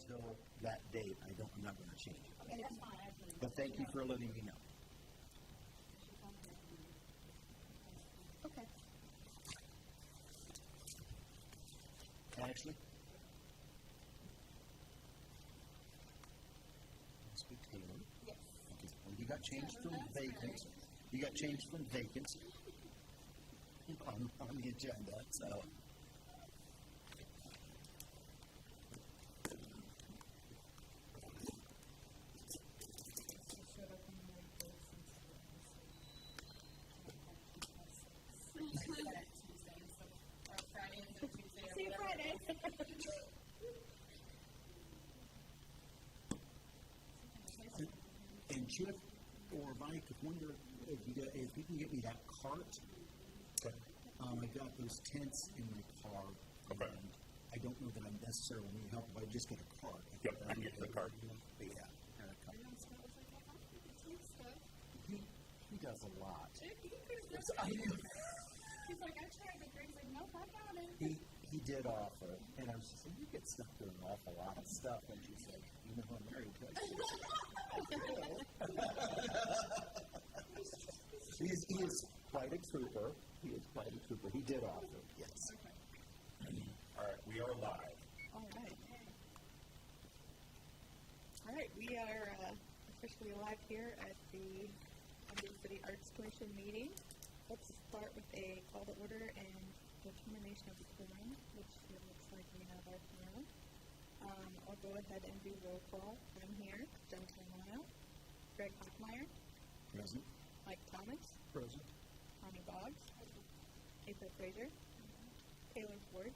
until that date, I'm not going to change it. Okay, that's fine. Actually. But thank you for letting me know. Okay. Ashley? Speak Taylor. Yes. Okay. Well, you got changed from vacant. You got changed from vacancy on the agenda, so. See you Friday. And Chip or Mike, wonder if you can get me that cart. Okay. I got those tents in my car. Okay. And I don't know that I necessarily need help if I just get a cart. Yep, I can get you the cart. But yeah. He does a lot. He's like, I tried it. Greg's like, nope, I got it. He did offer, and I was just like, you get stuck doing an awful lot of stuff. And she said, you know who I'm married to? He is quite a trooper. He did offer, yes. All right, we are live. All right, we are officially live here at the Huntington City Arts Commission meeting. Let's start with a call to order and determination of the quorum, which it looks like we have our quorum. I'll go ahead and do roll call. I'm here, Jennifer Milano, Greg Hockmeyer, Present. Mike Thomas, Present. Connie Boggs, April Fraser, Taylor Ford.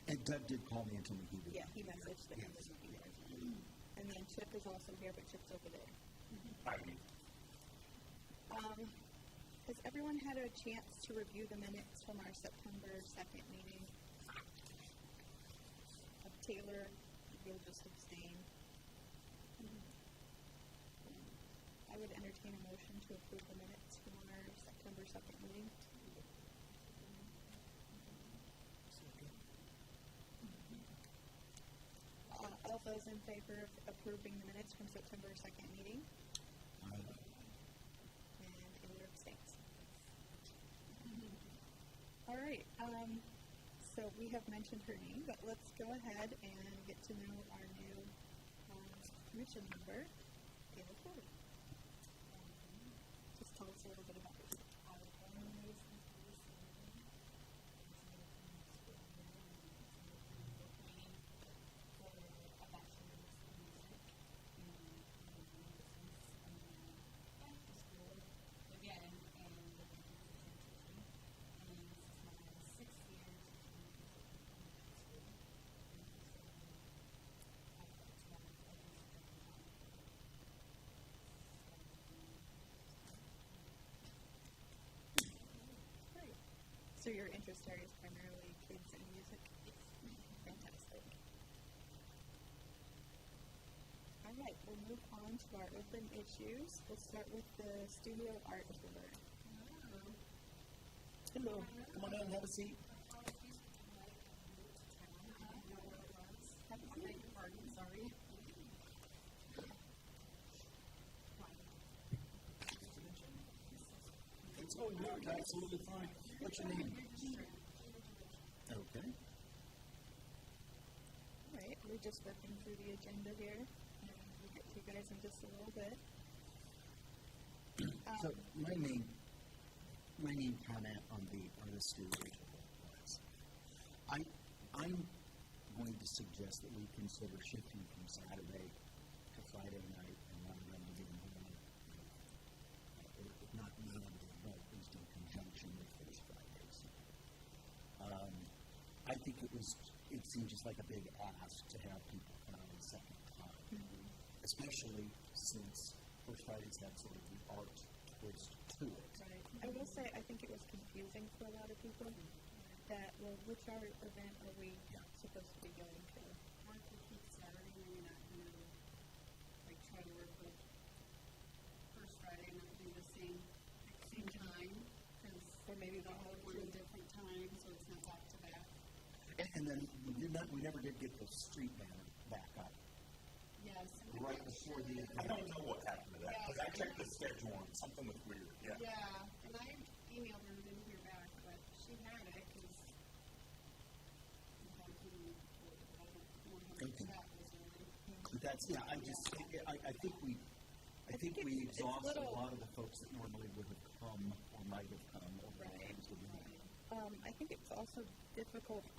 And Doug did call me and told me he would. Yeah, he messaged that he was here. And then Chip is also here, but Chip's over there. I mean, Has everyone had a chance to review the minutes from our September 2nd meeting? Taylor, you'll just abstain. I would entertain a motion to approve the minutes from our September 2nd meeting. All those in favor of approving the minutes from September 2nd meeting? And Taylor abstains. All right, so we have mentioned her name, but let's go ahead and get to know our new commission member, Taylor Ford. Just tell us a little bit about yourself. So your interest area is primarily kids and music? Fantastic. All right, we'll move on to our open issues. We'll start with the studio art tour. Hello. Come on in, have a seat. Sorry. It's going good. Absolutely fine. What's your name? Okay. All right, we're just working through the agenda here, and we'll get to you guys in just a little bit. So my main comment on the studio was, I'm going to suggest that we consider shifting from Saturday to Friday night and rather than being home, not but at least in conjunction with those Fridays. I think it seemed just like a big ask to have people come out a second time, especially since First Fridays had sort of the art twist to it. Right. I will say, I think it was confusing for a lot of people that, well, which art event are we supposed to be going to? Or if we keep Saturday, maybe not, like try to work with First Friday and not do the same time, because Or maybe the all whole one at different times, so it's not back to back. And And then we never did get the street banner back up Yes. right before the I event. don't know what happened to that, because I checked the schedule and something was weird, yeah. Yeah, and I emailed her and didn't hear back, but she had it, because I don't know how much that was really. But that's, yeah, I think we it's exhausted a little- lot of the folks that normally would have come or might have come over the Right. times of the event. I think it's also difficult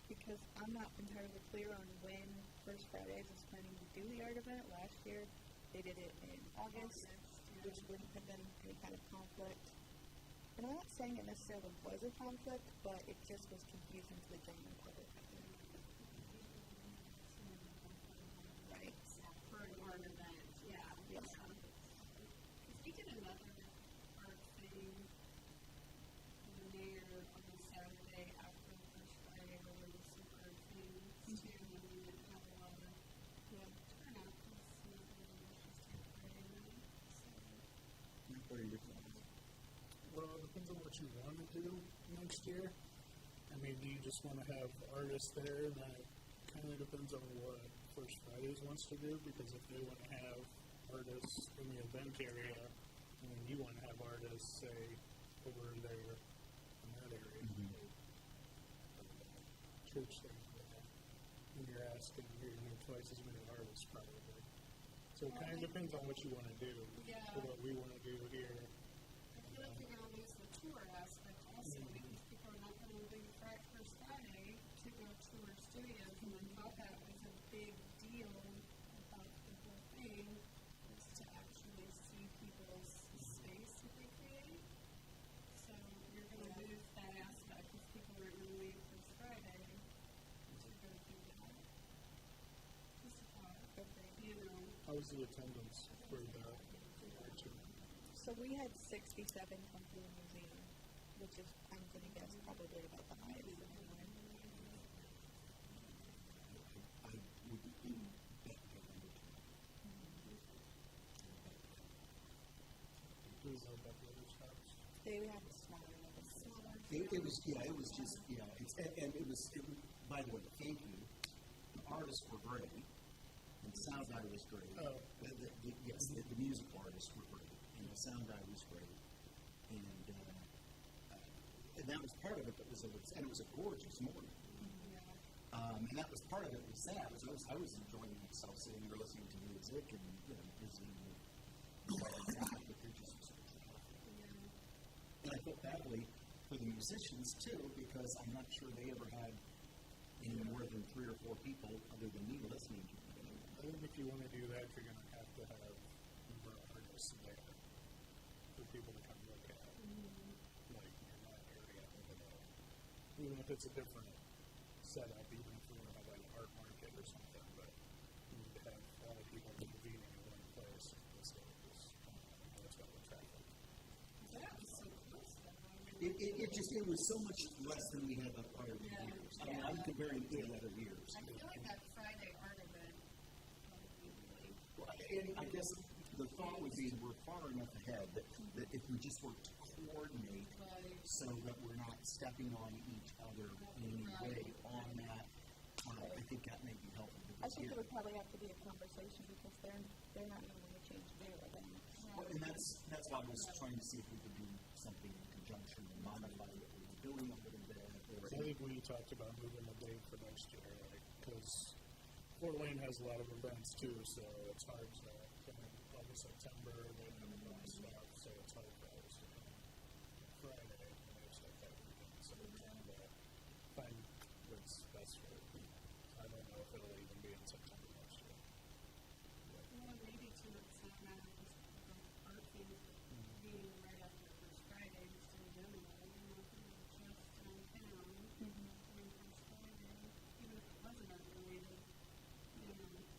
because I'm not entirely clear on when First Fridays is planning to do the art event. Last year, they did it in August, which wouldn't have been any kind of conflict. And I'm not saying it necessarily was a conflict, but it just was confusing to the general public. Right. For an art event, yeah. Yes. Because we did another art thing in the mayor on the Saturday after the First Friday where there was some art things too, and we didn't have a lot of turnout because nobody was just here Friday night. So, What are your thoughts? Well, it depends on what you want to do next year. I mean, do you just want to have artists there? And that kind of depends on what First Fridays wants to do, because if they want to have artists in the event area, and then you want to have artists, say, over there in that area, church thing, and you're asking, you're going to need twice as many artists probably. So it kind of depends on what you want to do. Yeah. For what we want to do here. I feel like you're going to lose the tour aspect also because people are not going to leave First Friday to go tour studios, and I thought that was a big deal about the whole thing, was to actually see people's space that they create. So you're going to lose that aspect because people aren't going to leave First Friday to go do that. Just a thought, you know. How was the attendance for the art tour? So we had 67 come through the museum, which is, I'm going to guess, probably about the highest in the line. I would bet they're under 20. Do you know about the other shops? They have smaller levels. It was, it was just, and it was, by the way, thank you. The artists were great, and the sound guy was great. Oh. Yes, the music artists were great, and the sound guy was great. And that was part of it, and it was a gorgeous morning. And that was part of it was sad. I was enjoying myself sitting there listening to music and, visiting but there just was so much traffic. And I felt badly for the musicians too, because I'm not sure they ever had any more than 3 or 4 people other than me listening to them. I think if you want to do that, you're going to have more artists there for people to come look at, like in that area over there. Even if it's a different setup, even if you want to have like an art market or something, but you need to have all the people convening in one place. That's what will traffic. That was so close though. It was so much less than we had the prior years. I mean, I'm comparing it to other years. I feel like that Friday art event probably really. And I guess the thought would be we're far enough ahead that if we just were to coordinate so that we're not stepping on each other in any way on that, I think that may be helpful. I think it would probably have to be a conversation because they're not going to want to change their event. Well, and that's why I was trying to see if we could do something in conjunction and modify what we were doing a little bit. I think we talked about moving the date for next year, because Fort Wayne has a lot of events too, so it's hard to come in August, September, they have a lot of stuff, so it's hard for us to come Friday, and they expect that weekend, so we're trying to find what's best for it. I don't know if it'll even be in September next year. Well, maybe too, it's not matter just the art thing being right after First Friday, just in general, just downtown, during First Friday, even if it wasn't art related,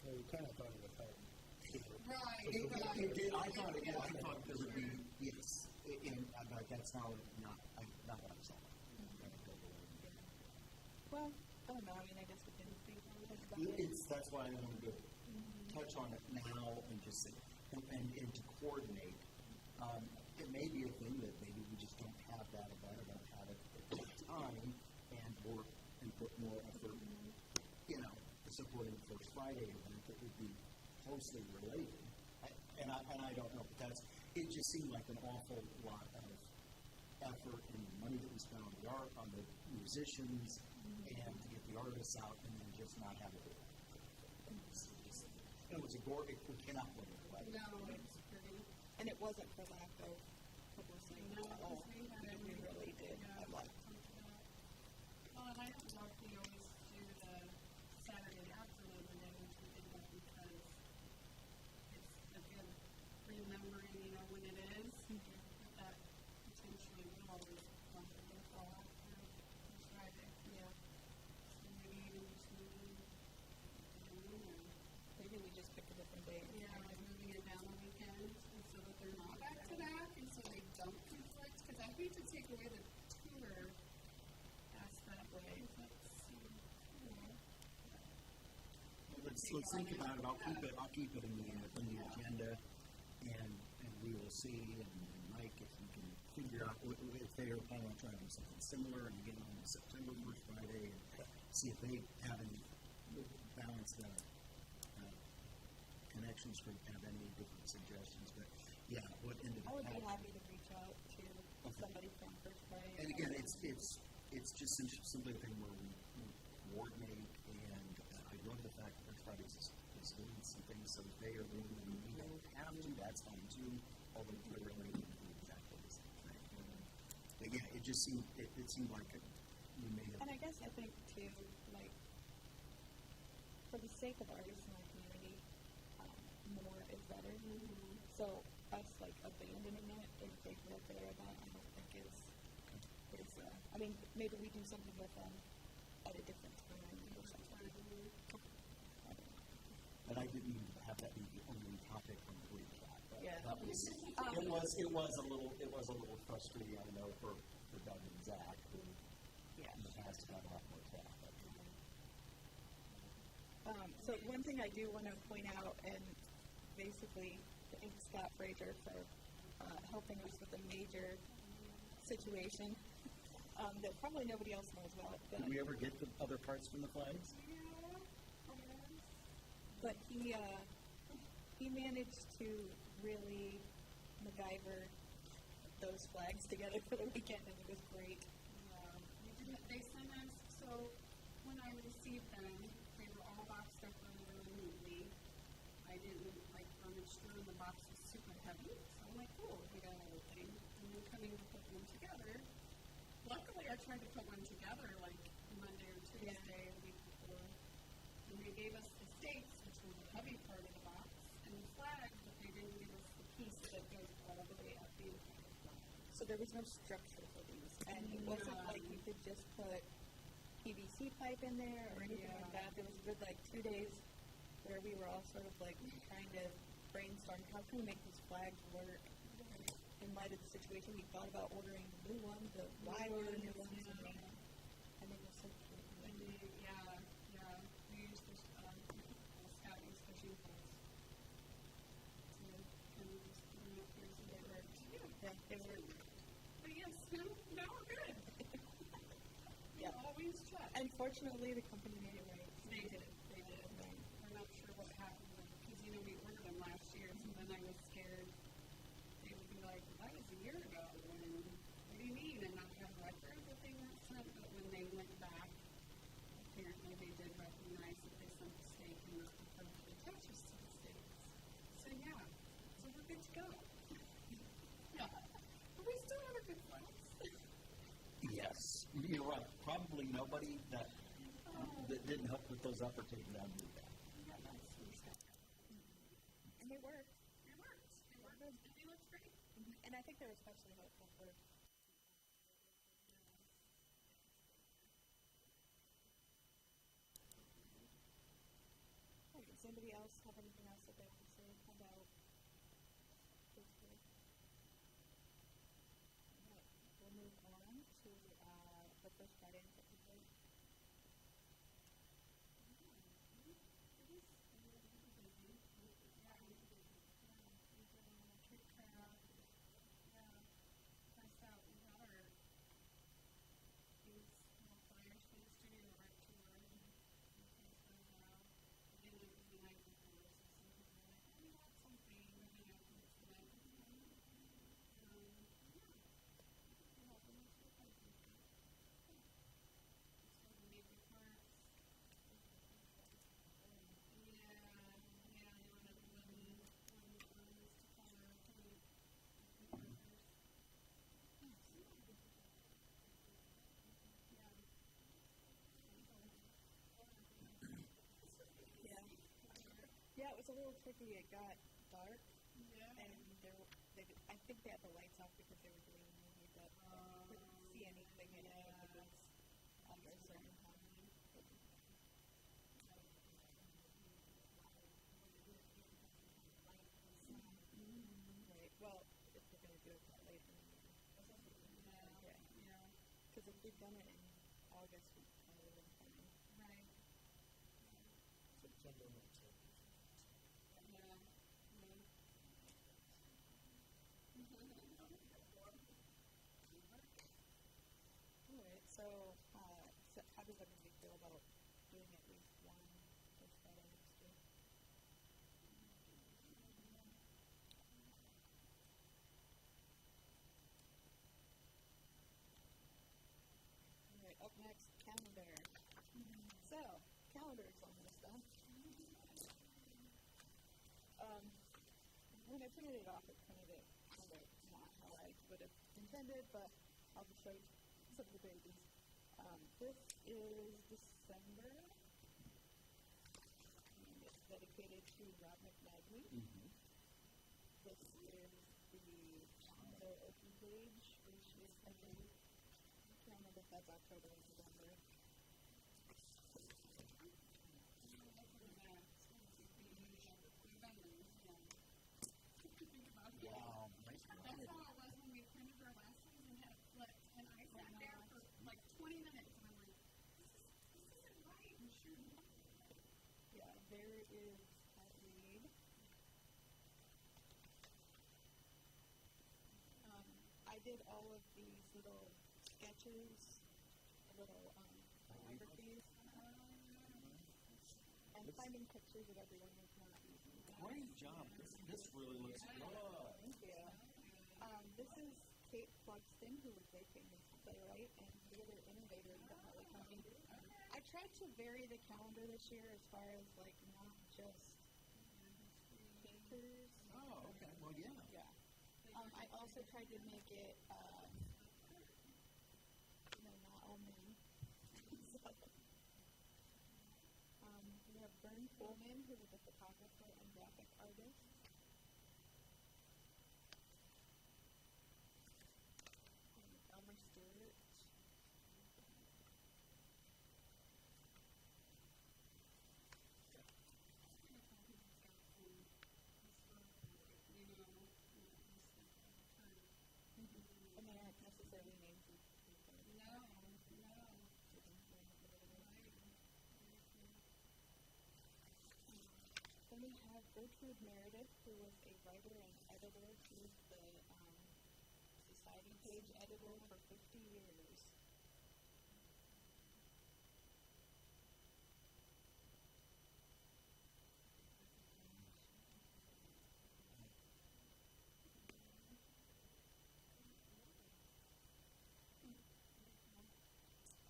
Well, we kind of thought it would help. Right, It did. I thought there would be, yes. But that's not what I saw. Well, I don't know. I mean, I guess we can think about it. That's why I wanted to touch on it now and just say, and to coordinate. It may be a thing that maybe we just don't have that event or don't have it at that time and work and put more effort supporting the First Friday event that would be closely related. And I don't know, but it just seemed like an awful lot of effort and money that we spent on the art, on the musicians, and to get the artists out, and then just not have it. It was we cannot win it, right? No, it's pretty. And it wasn't for lack of publicity No, at all. we had it. We really did. Yeah, I like well, and I don't know if we always do the Saturday after Labor Day, which we did that because it's a good remembering, when it is. But that potentially will always come to the fall after Friday. Yeah. So maybe even just moving Maybe we just pick a different day. moving it down the weekend, and so that they're not back to back, and so they don't conflict. Because I hate to take away the tour past that way. Let's think about it. I'll keep it in the agenda, and we will see. And Mike, if you can figure out if they are planning on trying to do something similar, and get on September 1st Friday, and see if they have any balance the connections group have any different suggestions. But yeah, what ended I up would be happening. happy to reach out to somebody from First Friday. And again, it's just simply a thing where we coordinate, and I love the fact that First Fridays is doing some things so that they are doing them. We don't have to, that's fine too, although they're related to exactly the same thing. But yeah, it just seemed, it seemed like we may have. And I guess I think too, like, for the sake of artists in our community, more is better. So us like abandoning it if they feel their event, I don't think is I mean, maybe we do something with them at a different time or something. And I didn't even have that be the only topic on the group chat. Yeah. That was, it was a little frustrating, I know, for Doug and Zach, who in the past have had a lot more traffic. So one thing I do want to point out, and basically thank Scott Frazier for helping us with a major situation that probably nobody else knows about. But Did we ever get the other parts from the flags? But he managed to really MacGyver those flags together for the weekend, and it was great. They sent us, so when I received them, they were all boxed up really, really neatly. I didn't rummage through, and the box was super heavy. So I'm like, cool, we got everything. And then coming to put them together, luckily I tried to put one together Monday or Tuesday the week before. And they gave us the stakes, which was the heavy part of the box, and the flag, but they didn't give us the piece that goes all the way up the entire flag. So there was no structure for these, and it wasn't like you could just put PVC pipe in there or anything like that. There was a good 2 days where we were all sort of trying to brainstorm how can we make these flags work. In light of the situation, we thought about ordering new ones, but why order new ones? And they were so cute. We used this, Scott used fishing poles to kind of just put them up here so they worked. Yeah, they were. But yes, now we're good. Yeah. Always check. Unfortunately, the company made it right. They did. We're not sure what happened because, we ordered them last year, so then I was scared they would be like, that was a year ago, and what do you mean? And not have record that they weren't sent, but when they went back, apparently they did recognize that they sent the steak and not the part that attaches to the steak. So we're good to go. But we still have a good flight. Yes, you're right. Probably nobody that didn't help put those up or take them down do that. Yeah, that's understandable. And they worked. It worked. And they looked great. And I think they're especially helpful for does anybody else have anything else that they want to say about this group? Alright, we'll move on to the First Friday in September. a little tricky. It got dark, Yeah. and I think they had the lights off because they were doing a movie, but you couldn't see anything in it of the booths after a certain time. Right. Well, if we're going to do it that late in the year. Yeah. Yeah. Because if we'd done it in August, we probably would have done it. Right. September might take. Yeah. Yeah. Alright, so how does everybody feel about doing at least one First Friday next year? Alright, up next, calendar. So, calendar is almost done. When I printed it off, it printed it kind of not how I would have intended, but I'll just show you some of the babies. This is December, and it's dedicated to Rob McNaghy. This is the open page, which is, I think, I can't remember if that's October or November. Wow, nice That's one. how it was when we printed our last ones and had it flipped. And I sat there for like 20 minutes and I'm like, this isn't right. And sure enough, Yeah, there is Pat Reed. I did all of these little sketches, little biographies, and finding pictures of everyone who's not using them. Great job. This really looks good. Thank you. This is Kate Clugston, who was a famous playwright and theater innovator in Definitely Coming. I tried to vary the calendar this year as far as, like, not just painters. Oh, okay. Well, yeah. Yeah. I also tried to make it, not all men. So, we have Vern Coleman, who was a photographer and graphic artist. Elmer Stewart. And they aren't necessarily names of people. no. Then we have Gertrude Meredith, who was a writer and editor. She was the Society page editor for 50 years.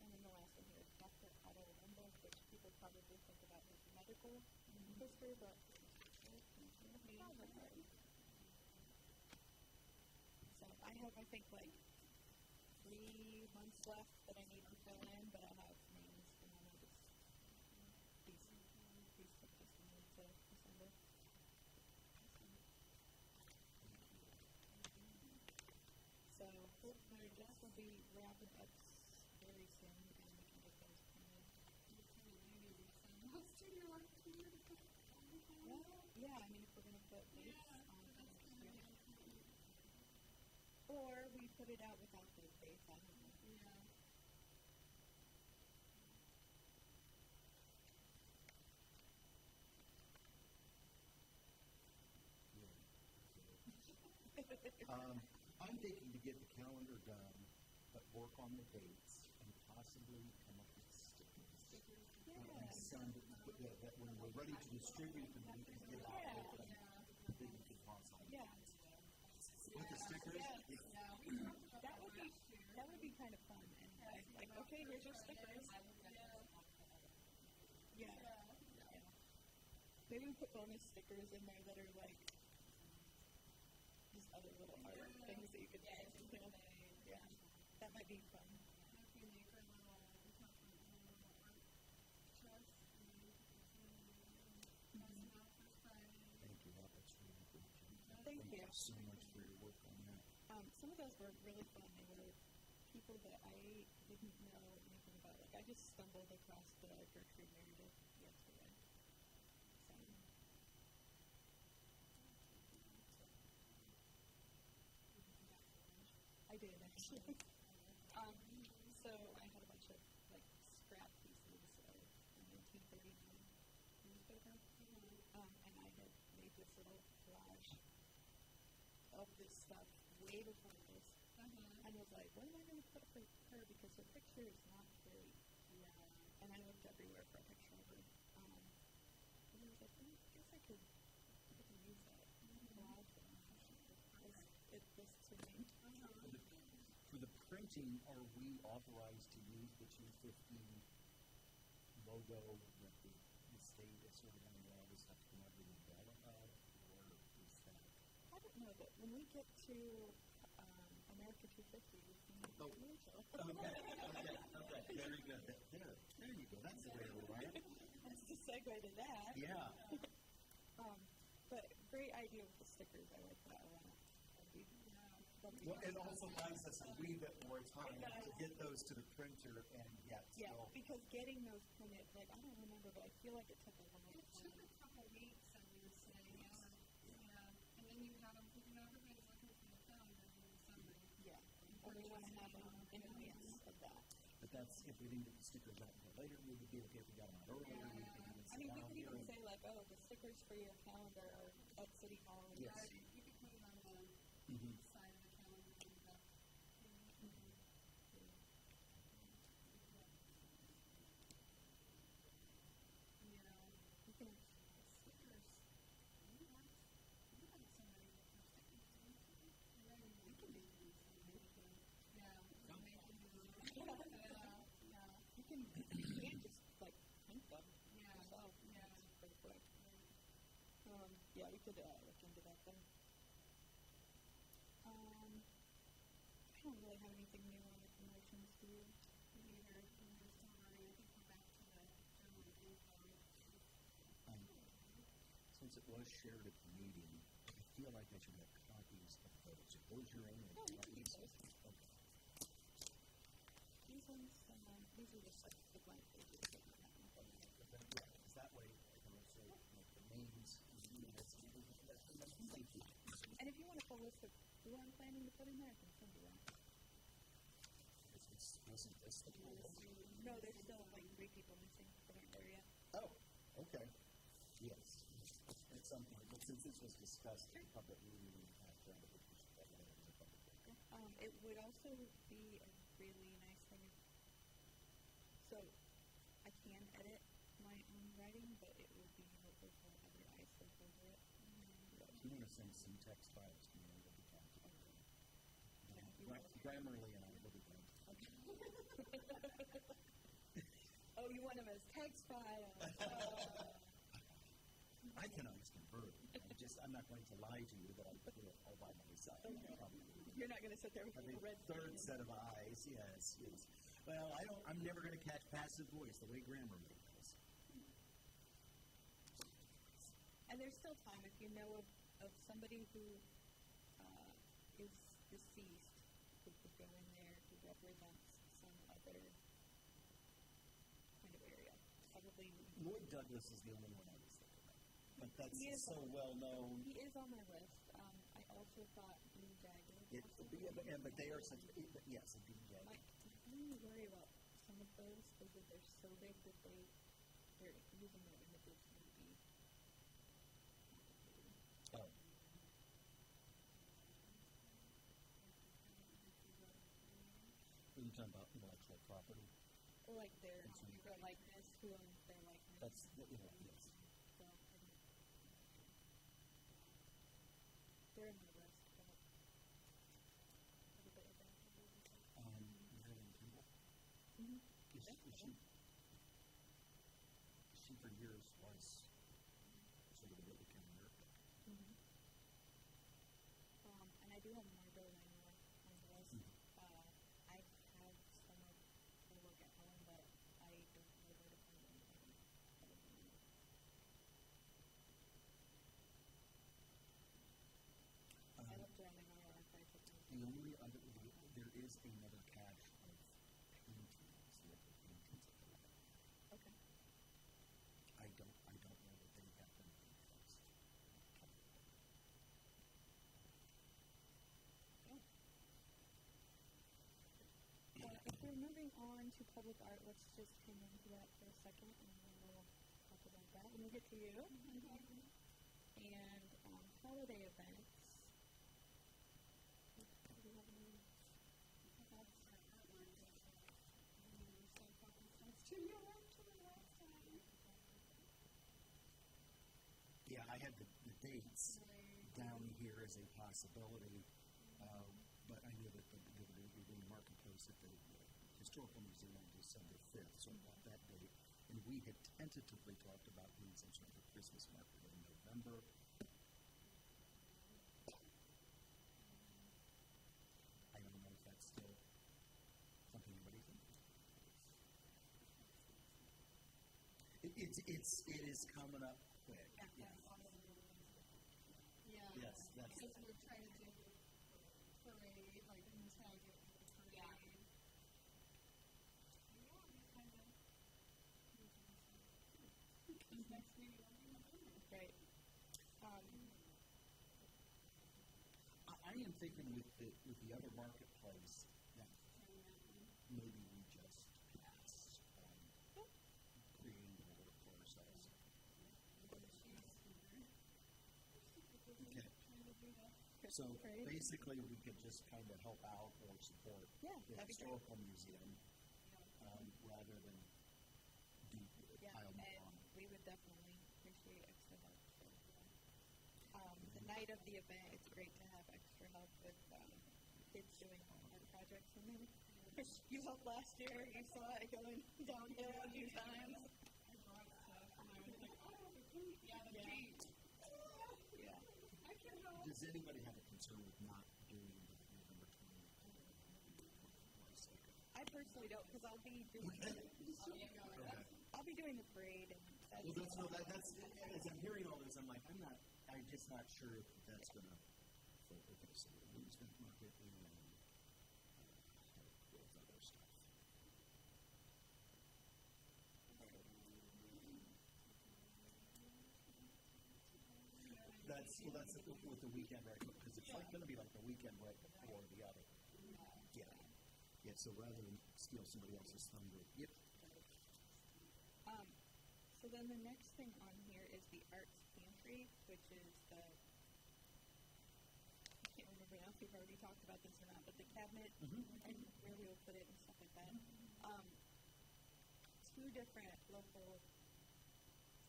And then the last one here is Dr. Otto Lemberg, which people probably think about his medical history, but so I have, I think, like 3 months left that I need to fill in, but I have names, and then I'll just these pictures from me to December. So hopefully Jeff will be wrapping up very soon, and we can get those printed. Well, yeah, I mean, if we're going to put dates on it. Or we put it out without those dates, I don't know. Yeah. I'm thinking to get the calendar done, but work on the dates and possibly come up with stickers. And send it, that when we're ready to distribute them, we can get out with them. Then we can toss on. Yeah. With the stickers? That would be kind of fun. And like, okay, here's your stickers. Yeah. Maybe we put bonus stickers in there that are like just other little art things that you could add. Yeah. That might be fun. If you make a little art chest and then you can pass it out First Friday. so much for your work on that. Some of those were really fun. They were people that I didn't know anything about. Like, I just stumbled across the Gertrude Meredith yesterday. So, I did, actually. So I had a bunch of, like, scrap pieces of a 1939 newspaper. And I had made this little collage of this stuff way before this. And was like, what am I going to put for her? Because her picture is not great. And I looked everywhere for a picture of her. And I was like, I guess I could use that collage. It was to me. For the printing, are we authorized to use the 250 logo that the state is sort of wanting all this stuff to come out of the umbrella of, or is that? I don't know, but when we get to America 250, we can use the commercial. Okay. Very good. There you go. That's the way to roll it. That's the segue to that. Yeah. But great idea with the stickers. I like that a lot. Well, it also buys us a wee bit more time to get those to the printer and yet Yeah, still. because getting those printed, like, I don't remember, but I feel like it took a long It took time. a couple weeks, I would say, yeah. And then you have them, everybody's looking for the calendar in December. Yeah, and we want to have them in advance of that. But that's, if we didn't get the stickers out until later, we would be okay if we got them out earlier. We could even I sit mean, we down could here even and- say, like, oh, the stickers for your calendar are at City Hall. Yes. Right, you could put it on the side of the calendar and stuff. You can, Stickers. You want somebody with their stickers, don't you? We can do these. Yeah. you can just, like, print them Yeah. yourself. Yeah. It's pretty quick. Yeah, we could look into that then. I don't really have anything new on the promotions, do you? Neither, we're still running, I think we're back to the general info. Since it was shared at the meeting, I feel like I should have copies of those. Are those your own? No, you can use those. Okay. These ones, these are just like the blank pages that we have. Is that way I can also make the names? Thank you. And if you want a full list of who I'm planning to put in there, I can send you one. Wasn't this the whole list? No, there's still like 3 people missing that aren't there yet. Oh, okay. Yes. At some point, but since this was discussed in public meeting, we have to have it as a public record. It would also be a really nice thing if, so I can edit my own writing, but it would be helpful for other eyes to look over it. If you want to send some text files to me, I'll be happy to do that. Grammarly and I will be glad. Oh, you want them as text files? I can always convert. I'm not going to lie to you that I do it all by myself. You're not going to sit there with Every a red third set of eyes, yes. Well, I'm never going to catch passive voice the way Grammarly does. And there's still time if you know of somebody who is deceased who could go in there who represents some other kind of area. Probably. Lloyd Douglas is the only one I was thinking of. But that's He is so well known. He is on my list. I also thought Blue Dagger. But they are such, yes, a DJ. My only worry about some of those is that they're so big that they're using their images to be complicated. Oh. Are you talking about intellectual property? Or like their likeness, who owns their likeness. That's, yes. So, they're in my list, but everybody else. Marilyn Kimball. Is she for years was sort of a really kind of nerd. And I do have Margot Langlois on the list. I have some of her work at home, but I don't know where to find them. is another cache of paintings, local paintings at the lab. Okay. I don't know that they have been fixed. If we're moving on to public art, let's just hang into that for a second, and then we'll talk about that when we get to you. And holiday events. Do we have any? Yeah, I had the dates down here as a possibility, but I knew that we were doing the marketplace at the Historical Museum on December 5th, so I got that date. And we had tentatively talked about doing some sort of a Christmas market in November. I don't know if that's still something anybody thinks. It is coming up quick. Yeah. Yes, that's. Because we're trying to do parade, like tag it with the parade. Yeah, we kind of. Because next meeting will be November. Right. I am thinking with the other marketplace that maybe we just pass on creating the work for ourselves. Okay. So basically, we could just kind of help out or support Yeah, the that'd be great. Historical Museum rather than do Yeah, pile more and on. we would definitely appreciate extra help. The night of the event, it's great to have extra help with kids doing art projects. And then you helped last year. You saw it going downhill a few times. I brought stuff and I was like, oh, the paint. Yeah, the paint. Yeah. I can help. Does anybody have a concern with not doing the November 20th? I personally don't, because I'll be doing I'll be doing the parade. And that's That's as I'm hearing all this, I'm just not sure if that's going to focus on the amusement market and with other stuff. That's with the weekend right because it's like going to be like the weekend right before the other. Yeah. So rather than steal somebody else's thunder, yep. So then the next thing on here is the Arts Pantry, which is I can't remember now if we've already talked about this or not, but the cabinet and where we will put it and stuff like that. Two different local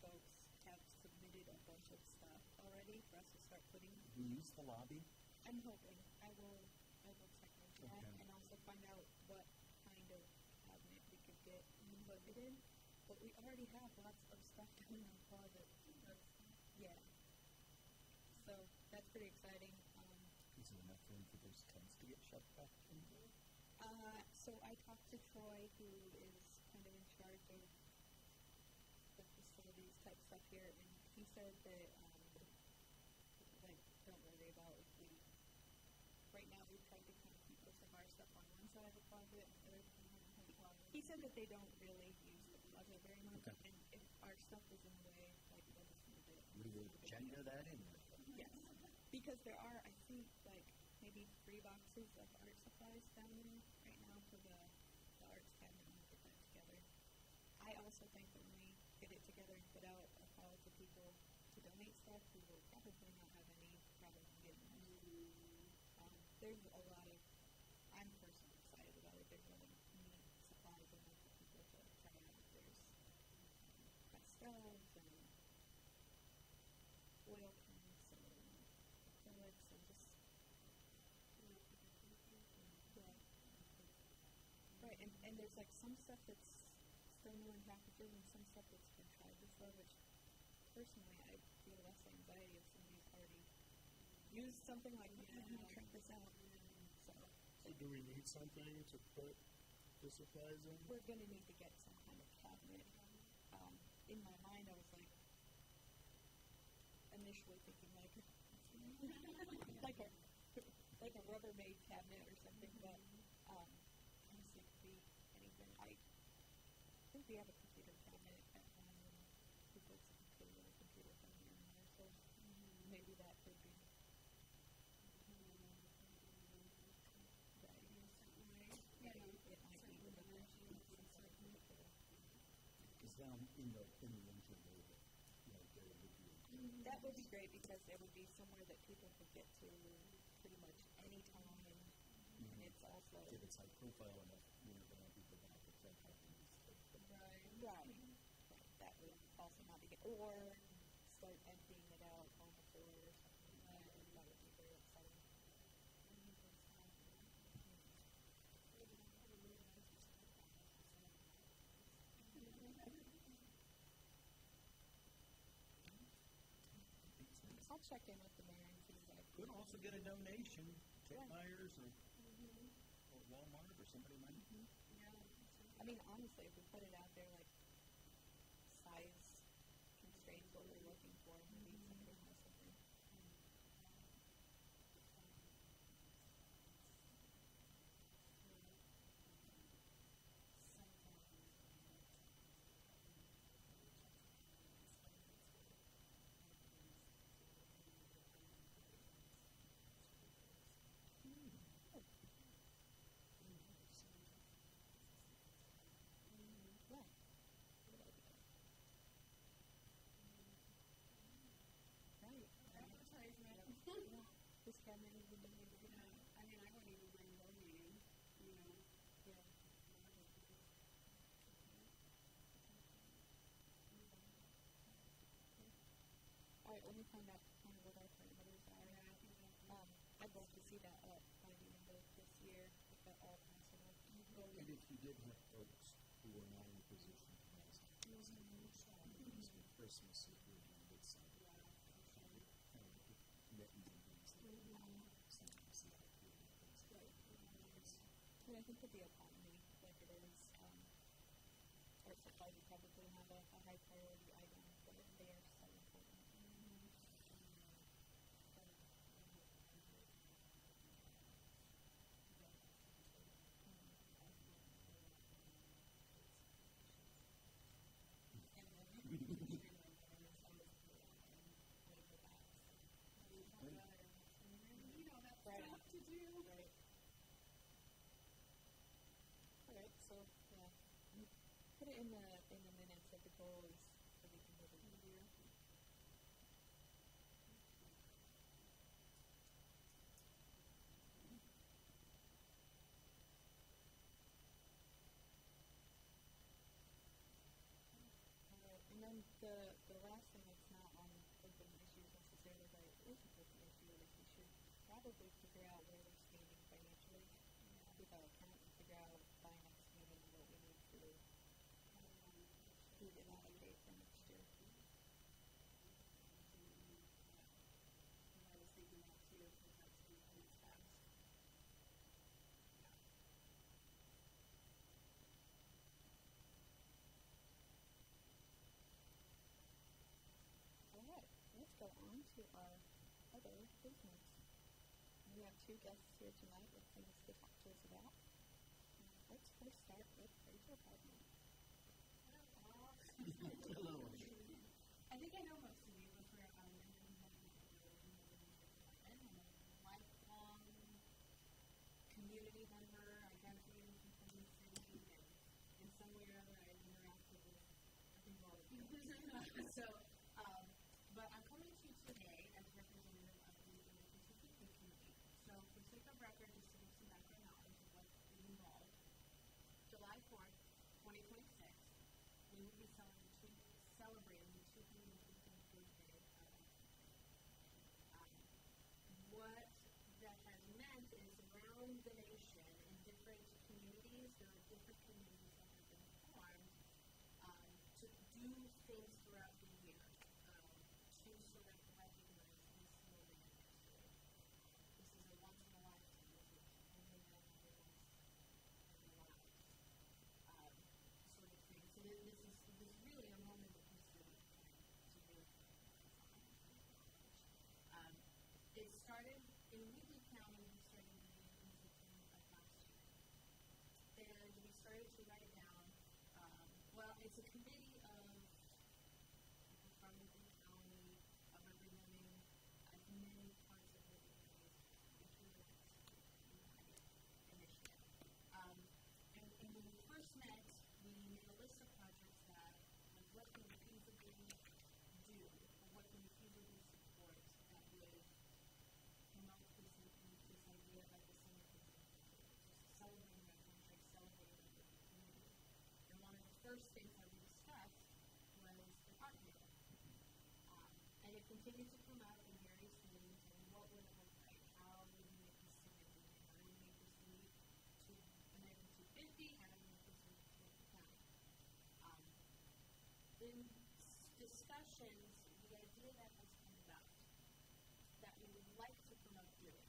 folks have submitted a bunch of stuff already for us to start putting. We use the lobby. I'm hoping I will check into that and also find out what kind of cabinet we could get put it in. But we already have lots of stuff down in our closet. Yeah. So that's pretty exciting. Is there enough room for those tents to get shoved back in? So I talked to Troy, who is kind of in charge of the facilities type stuff here, and he said that don't worry about if we. Right now, we've tried to kind of keep most of our stuff on one side of the closet and the other side of the closet. He said that they don't really use the closet very much, and if our stuff is in the way, they'll just move it. We will agenda that in there. Yes, because there are, I think, maybe 3 boxes of art supplies down there right now for the arts cabinet when we get that together. I also think that when we get it together and put out a call to people to donate stuff, we will probably not have any problem getting it. There's a lot of, I'm personally excited about it. There's really neat supplies in there for people to try out. There's pastels and oil paints and acrylics and just right, and there's some stuff that's still new in packages and some stuff that's been tried before, which personally I feel less anxiety if somebody's already used something like that and try this out. So do we need something to put the supplies in? We're going to need to get some kind of cabinet. In my mind, I was initially thinking like a Rubbermaid cabinet or something, but Honestly, it could be anything. I think we have a computer cabinet at home, and we put some computer from here and there, so maybe that could be. Right. You know, It might be certain really energy and certain Because down in the engine bay, there would be. That would be great because it would be somewhere that people could get to pretty much any time, and it's also If it's high profile enough, then people back at that happens. right. That would also not be good. Or start emptying it out on the floor or something. That would be very exciting. I'll check in with the mayor and see what. Could also get a donation, Ted Yeah. Myers or Walmart or somebody might. I mean, honestly, if we put it out there, like, size constraints, what we're looking for, maybe somebody has something. Yeah. Good idea. Right. advertisement. Yeah. This cabinet is the big You know, I mean, I wouldn't even bring donating, you know. Yeah. All right, let me find out kind of what our parameters are. Yeah, I think that. I'd love to see that up by the end of this year, if at all possible. And if you did have folks who were not in a position to buy something for Christmas, if you're doing a good side, kind of commitment and things like that, something to see how it things like that. And I think with the economy, like it is, art supply would probably have a high priority item, but they are so important. You know, that's Right. tough to do. Right. All right, so yeah, put it in the minutes that the goal is for the end of the year. And then the last thing that's not on open issues necessarily, but it is an open issue, is we should probably figure out where we're standing financially with our account and figure out by next meeting what we need to do to allocate for next year. I was thinking that too, because that's something that's fast. All right, let's go on to our other business. We have two guests here tonight with things to talk to us about. Let's first start with Rachel Hardman. Hello. I think I know most of you, but for I'm a lifelong community member. I graduated from the city, and in some way or other, I've interacted with, I think, all of you. So, but I'm coming to you today as representative of the LGBTQ community. So, for sake of record, just to give some background knowledge of what is involved, July 4th, 2026, we will be celebrating the 250th birthday of what that has meant is around the nation in different communities, there are different communities that have been formed to do things throughout the year to sort of recognize this moment in history. This is a once in a lifetime, this is only done once in our lives, sort of thing. So this is really a moment of history to really it started in Wheatley County, we started in September of last year. it's a committee of people from the county, representing many parts of the initiative. And when we first met, we made a list of projects that, like, what can we feasibly do, or what can we feasibly support that would promote this idea of the summer celebrating our country, celebrating the community. And one of the first things that we discussed was an art mural. And it continued to come up in various meetings, and what would it look like? How would we make this significant? How do we make this unique to American 250? How do we make this unique to the county? In discussions, the idea that has come about, that we would like to promote doing,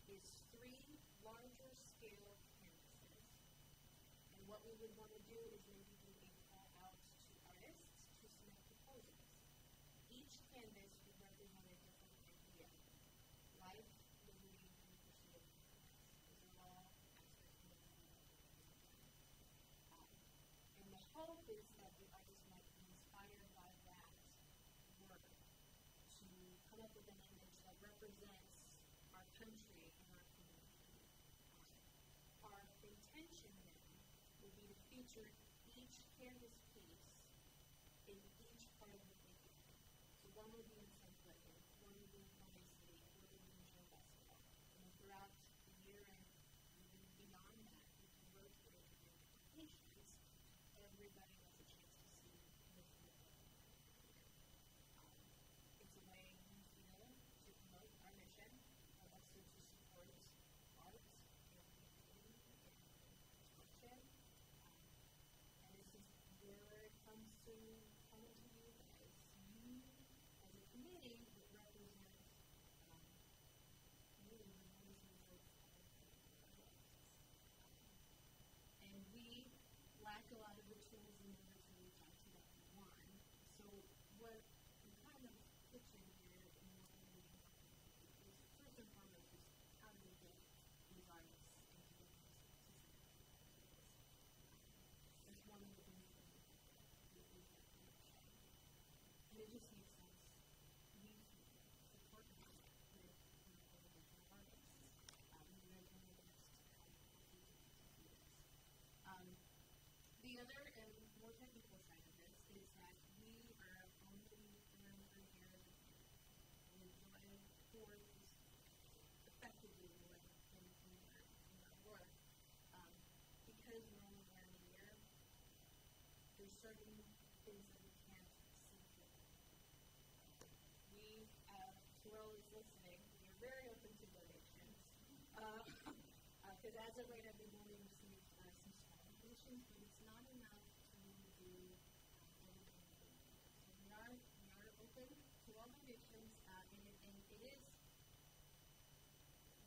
is 3 larger scale canvases. And what we would want to do is maybe do a call out to artists to submit proposals. Each canvas would represent a different idea. Life, liberty, and the pursuit of happiness. Those are all aspects of the and the hope is that the artist might be inspired by that work to come up with an image that represents our country and our community. Our intention then will be to feature each canvas piece in each part of the figure. So one will be in St. Clinton, one will be in Palm City, one will be in Joe Festival. And throughout the year and even beyond that, we can rotate in locations. Everybody has a chance to see this work. It's a way we feel to promote our mission, but also to support art and creativity and expression. And this is where it comes to coming to you guys. You, as a committee, would represent really the voice and votes of our and we lack a lot of the tools in order to reach out to that one. So what I'm kind of pitching here and what we're going to be talking about is first and foremost is how do we get these artists into the process. That's one of the things that we do is that connection. And it just makes sense. We support them with additional artists. You guys are the best how to do this. The other and more technical side of this is that we are only for a year and July 4th is effectively when our work. Because we're only around a year, there's certain things that we can't see through. We, Swirl is listening, we are very open to donations. Because as of right now, we've only received some small donations, but it's not enough to do everything. So we are open to all donations, and it is,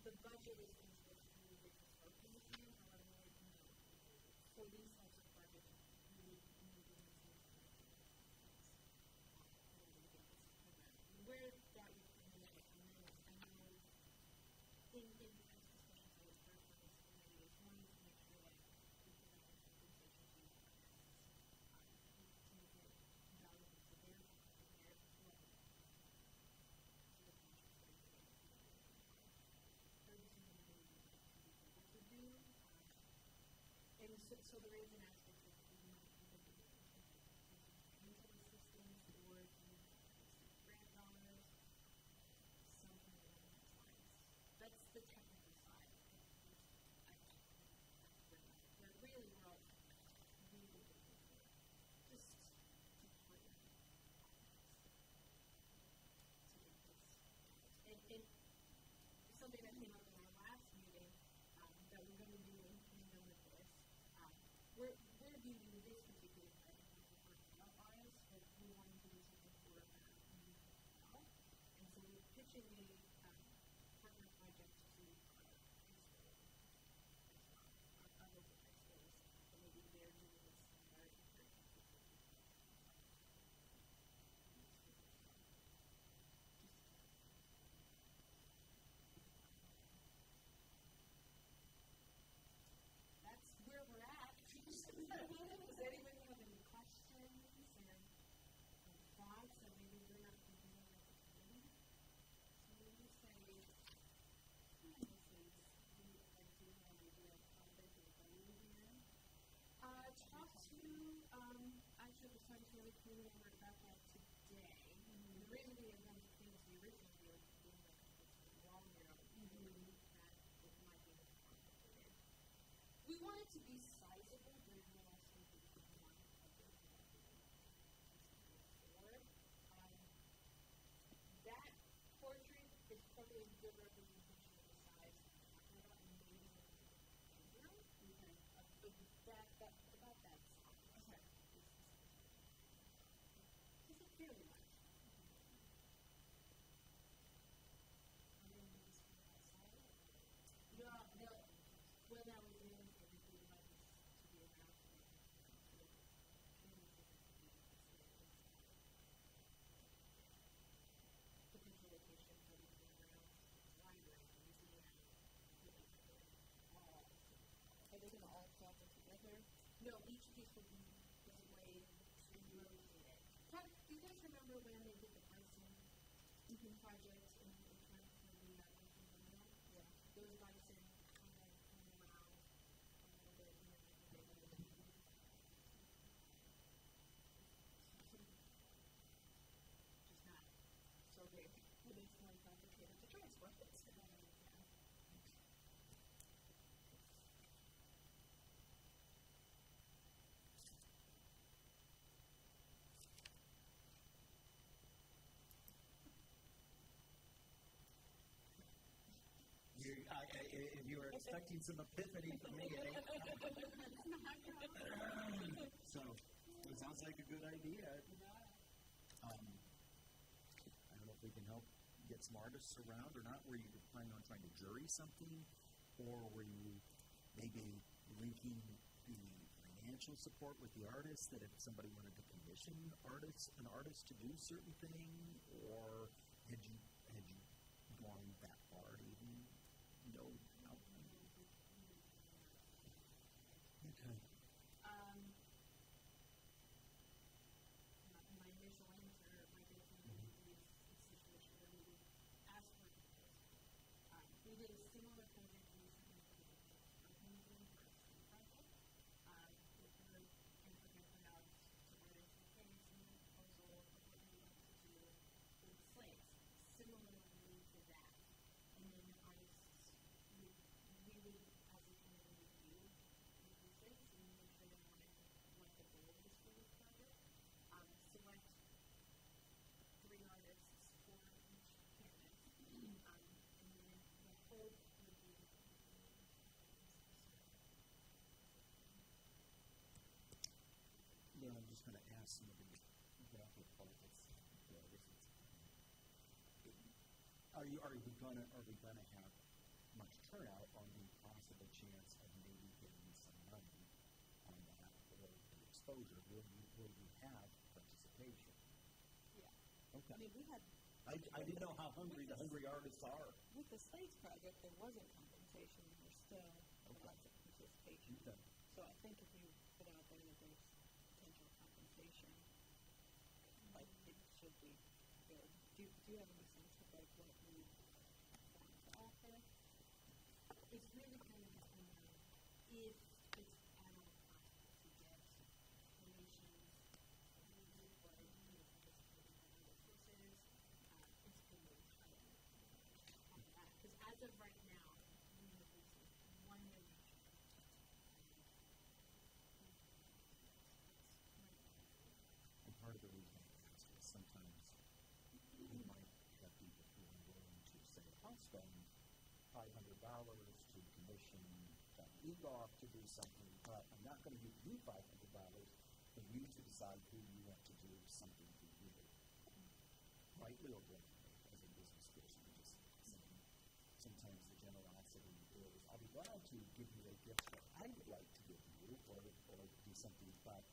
the budget is going to go through the historical museum, however, for these types of projects, we need donations where that would come in, I know in past discussions I was heard from this committee is wanting to make sure that we can have compensation to the artists to make it valuable to their time and their work to the projects that are doing. Every single day we like to do what we do. And so there is an the community member about that today. And the reason the event came to me originally, we were doing like a long arrow, that it might be complicated. We want it to be sizable, but we also become one of the forward. That portrait is probably a good representation of the size I'm talking about, and maybe about that size. Okay. Is it fairly much? No. Well, that was the other thing. We would like this to be around for potential location for the around library, museum, all. Are they going to all travel together? No, each piece will be displayed and rotated. You guys remember when they did the bison project in front of the memorial? Yeah. Those bison kind of come around a little bit, and then they just not so big. It is more complicated to transport it. If you were expecting some epiphany from me, it ain't coming. So, it sounds like a good idea. I don't know if we can help get some artists around or not. Were you planning on trying to jury something? Or were you maybe linking the financial support with the artists, that if somebody wanted to commission an artist to do certain thing? Or had you gone that far to even know how? Okay. My initial answer, my definition is a situation where we would ask for details. We did a similar project recently for the museum for a school project. With her and put out to write into the case and the proposal of what we wanted to do with slates. Similarly to that. And then we would, as a committee, review the slates and make sure they wanted what the goal is for this project. Select 3 artists for each canvas. And then the hope would be Then I'm just going to ask some of the graphic artists. Are we going to have much turnout on the possible chance of maybe getting some money on that or the exposure? Will you have participation? Yeah. Okay. I mean, we had, I didn't know how hungry the hungry artists are. with the Slates project, there wasn't compensation. There's still lots of participation. Okay. So I think if you put out there that there's potential compensation, like, it should be good. Do you have any sense of, like, what we want to offer? It's really kind of dependent on if it's at all possible to get donations, music, or participating in other sources. It's been really tight on that. Because as of right now, we have received 1 donation. And part of the reason I ask is sometimes we might have people who are willing to say, I'll spend $500 to commission John Egoff to do something, but I'm not going to give you $500 for you to decide who you want to do something for you. Rightly or wrongly, as a business person, just saying, sometimes the generosity is, I'll be glad to give you a gift that I would like to give you, or do something, but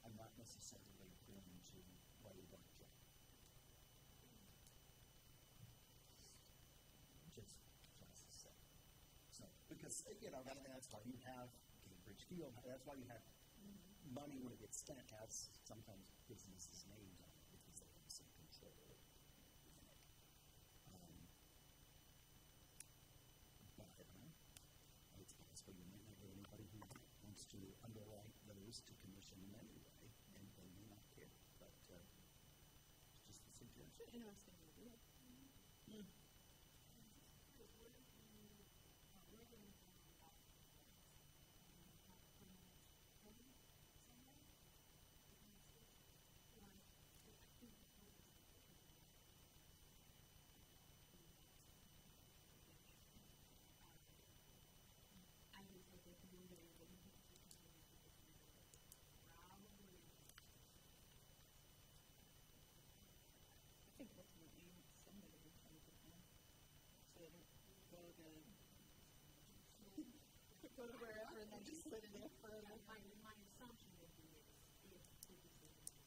I'm not necessarily going to write a check. Just to say. So, because, that's why you have Cambridge Field, that's why you have money when it gets spent has sometimes businesses' names on it, because they have some control in it. But I don't know. It's possible you might not get anybody who wants to underwrite those to commission them anyway, and they may not care. But It's an interesting idea. I can take it from there, but you have to probably. I think ultimately you want somebody to come to them, so they don't go to wherever and then just live there forever. My assumption would be is if the decision is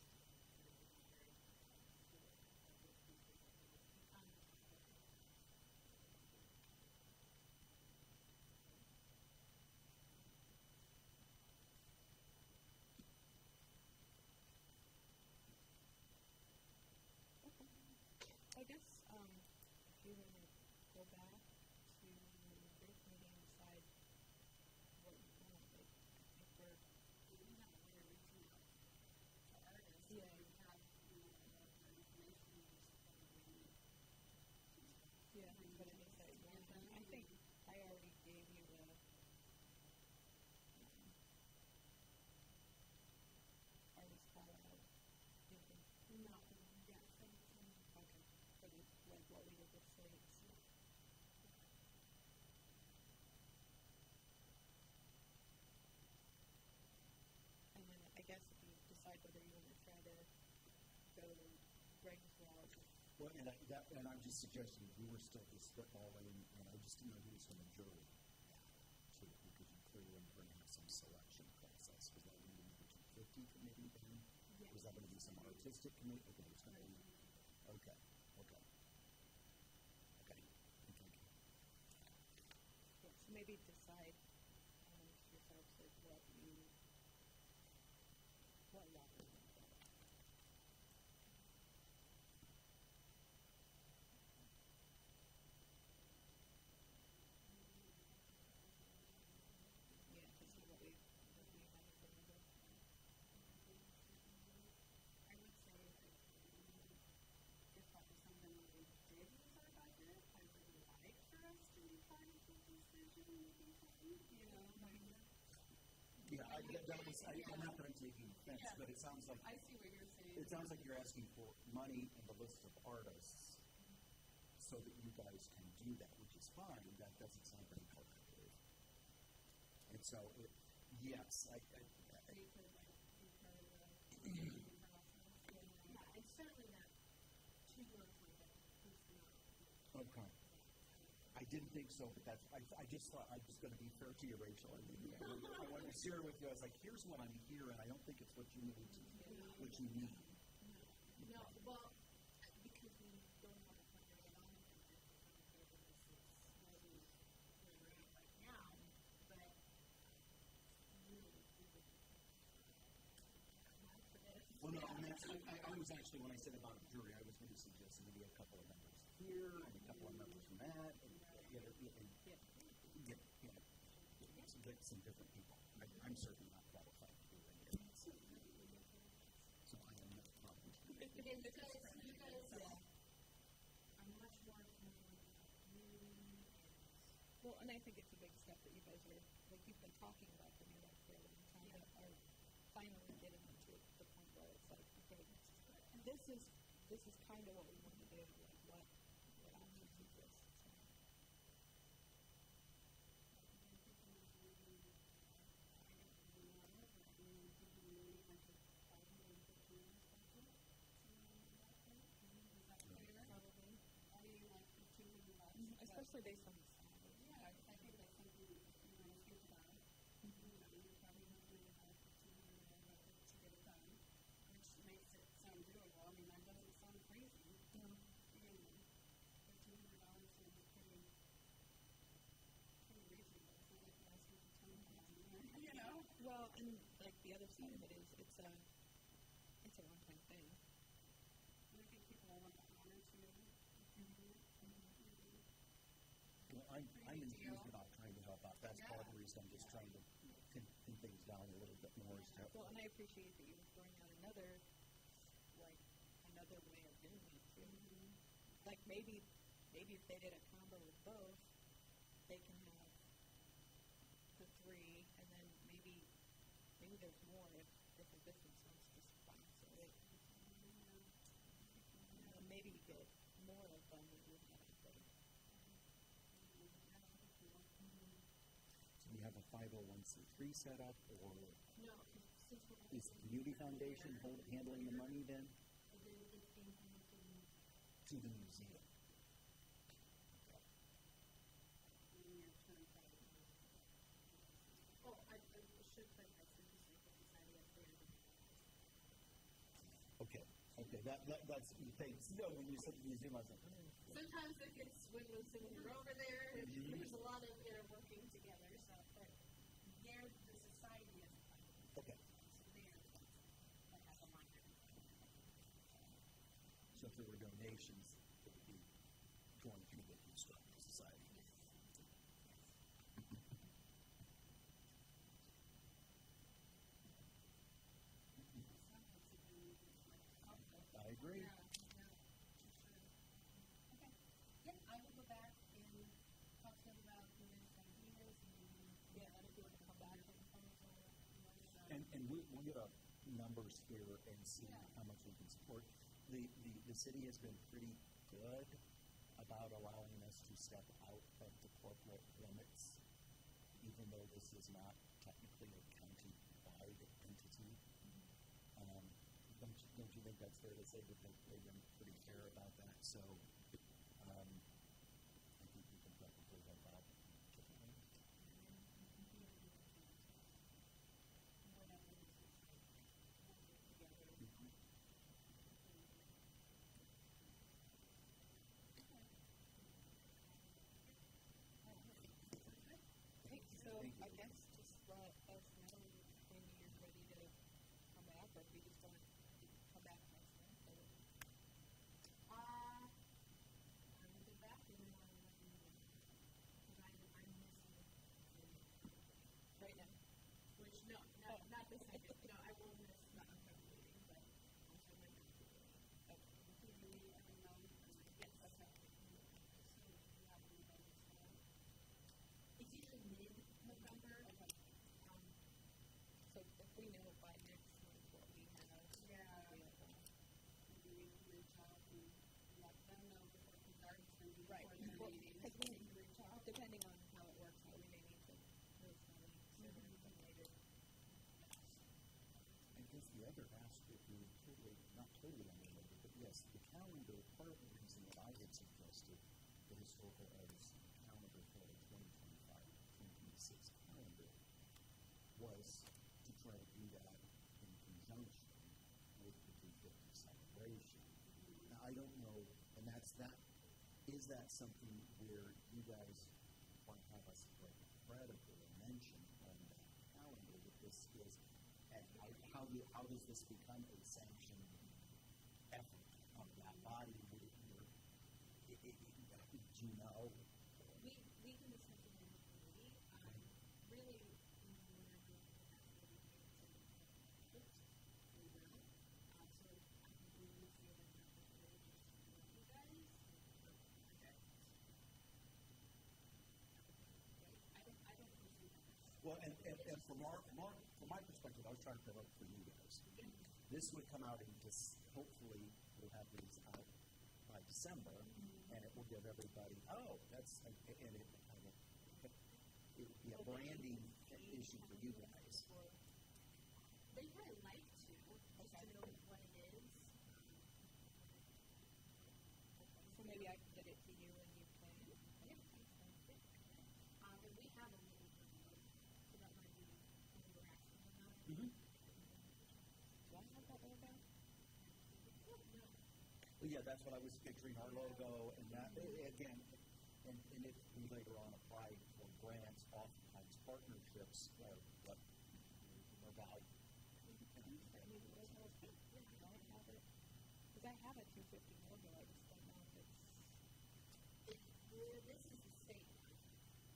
I guess if you want to go back to the group meeting and decide what you want, like, I think we're reaching out to artists. Yeah. You have, the information you just probably need. yeah, but it is that you want them. I think I already gave you the artist call out. No, yeah, Okay. For the, like, what we did with slates. And then I guess if you decide whether you want to try to go Greg's route. Well, and I'm just suggesting we were still just spitballing, and I just didn't know who was from the jury, too, because you clearly were going to have some selection process. Was that going to be the 250 committee then? Yes. Was that going to be some artistic committee? Okay, it's going to be, okay. Yeah, so maybe decide amongst yourselves like what route you want to go. Yeah, to see what we have for number. I would say that if that was something that we did use our budget, I would like for us to be part of the decision making thing, Yeah, I'm not going to take any offense, but it sounds like, I see what you're saying. it sounds like you're asking for money and the list of artists so that you guys can do that, which is fine. That doesn't sound very collaborative. And so, yes, You could be part of the process. Yeah, it's certainly not too much like that. It's not. okay. I didn't think so, but I just thought I was going to be fair to you, Rachel. I want to share with you. I was like, here's what I'm hearing. I don't think it's what you need. What you need. No, well, because we don't have a plan at all. Maybe where we're at right now, but really, we would apply for this. Well, no, and that's, I was actually, when I said about a jury, I was going to suggest maybe a couple of members here and a couple of members from that, and get some different people. I'm certainly not qualified to do any of that. So I have no problem. Because you guys are much more familiar with the community and Well, and I think it's a big step that you guys are, like, you've been talking about for me like for a long time, that are finally getting to the point where it's like, okay, this is kind of what we want to do, like what options exist. So. Especially based on the salary. yeah, I think that's something you want to think about. You're probably not going to have $1,500 to get it done, which makes it sound doable. I mean, that doesn't sound crazy. No. $1,500 seems pretty reasonable. It's not like you're asking for $10,000, Well, and like the other side of it is, it's a one-time thing. And I think people will want to honor too. Well, I'm enthused about trying to help out. That's part of the reason I'm just trying to pin things down a little bit more. Well, and I appreciate that you were throwing out another way of doing need to. Like maybe if they did a combo with both, they can have the 3, and then maybe there's more if a business wants to sponsor it. Maybe you get more of them than you have there. Do you have a 501c3 set up, or No, since we're is the Community Foundation handling the money then? it's being handled to the To the museum. near term private. Oh, I should clarify, since the Society has Okay, that's, thanks. No, when you said the museum, I was like, Sometimes it gets when we're over there, there's a lot of working together, so, but the society is okay. so they're that has a line item. So if there were donations, it would be going through the Historical Society. I agree. Yeah, for sure. Okay. Yep, I will go back and talk to them about the next ideas and maybe. Yeah, and if you want to come back and And we'll get our numbers here and see how much we can support. The city has been pretty good about allowing us to step out of the corporate limits, even though this is not technically a county-wide entity. Don't you think that's fair to say that they've been pretty fair about that? So I think we can probably help out differently. Okay, so I guess just let us know when you're ready to come back, or if you just want to come back next month. I will get back and then I'll let you know. Because I'm missing Right now. which, no, not this second. No, I will miss the upcoming meeting, but also my next meeting. Okay. Usually every month, yes, okay. So we have one by this one. It's usually mid-November. Okay. So if we know by next month what we have available. Maybe we can reach out and let them know before, because ours is going to be Right. before their meeting. Because we need to reach out, depending on how it works out, we may need to move some weeks sooner than later. I guess the other aspect is totally, not totally unrelated, but yes, the calendar, part of the reason that I had suggested the historical arts calendar for the 2025-2026 calendar was to try to do that in conjunction with the 250 celebration. Now, I don't know, and is that something where you guys want to have us credible mention on that calendar that this is, and how does this become a sanctioned effort of that body? Do you know? We can discuss it in the committee. Really, whenever that's really to we will. So I think we will see that really just with you guys. I don't foresee that. Well, and from my perspective, I was trying to promote for you guys. This would come out in hopefully we'll have these out by December, and it will give everybody, and it would be a branding issue for you guys. They probably like to, just to know what it is. So maybe I can get it to you and you plan. But we have a meeting for those, so that might be when we were asking about it. Mm-hmm. Do I have that logo? No. Well, yeah, that's what I was picturing, our logo, and that, again, and if we later on apply for grants, oftentimes partnerships are what are valued. Because I have a 250 logo, I just don't know if it's. This is the state one.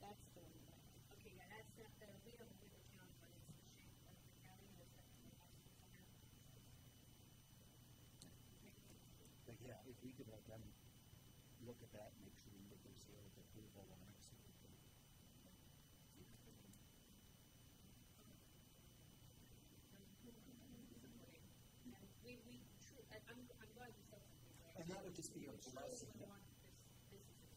That's the one that I have. Okay, yeah, that's not the, we have a bigger county, but it's the shape of the county, and it's definitely has to be center. Thank Yeah, if we could let them look at that and make sure that there's seal of approval on it, so we can. I'm glad you said something, right? And that would just be a blessing. We want this business.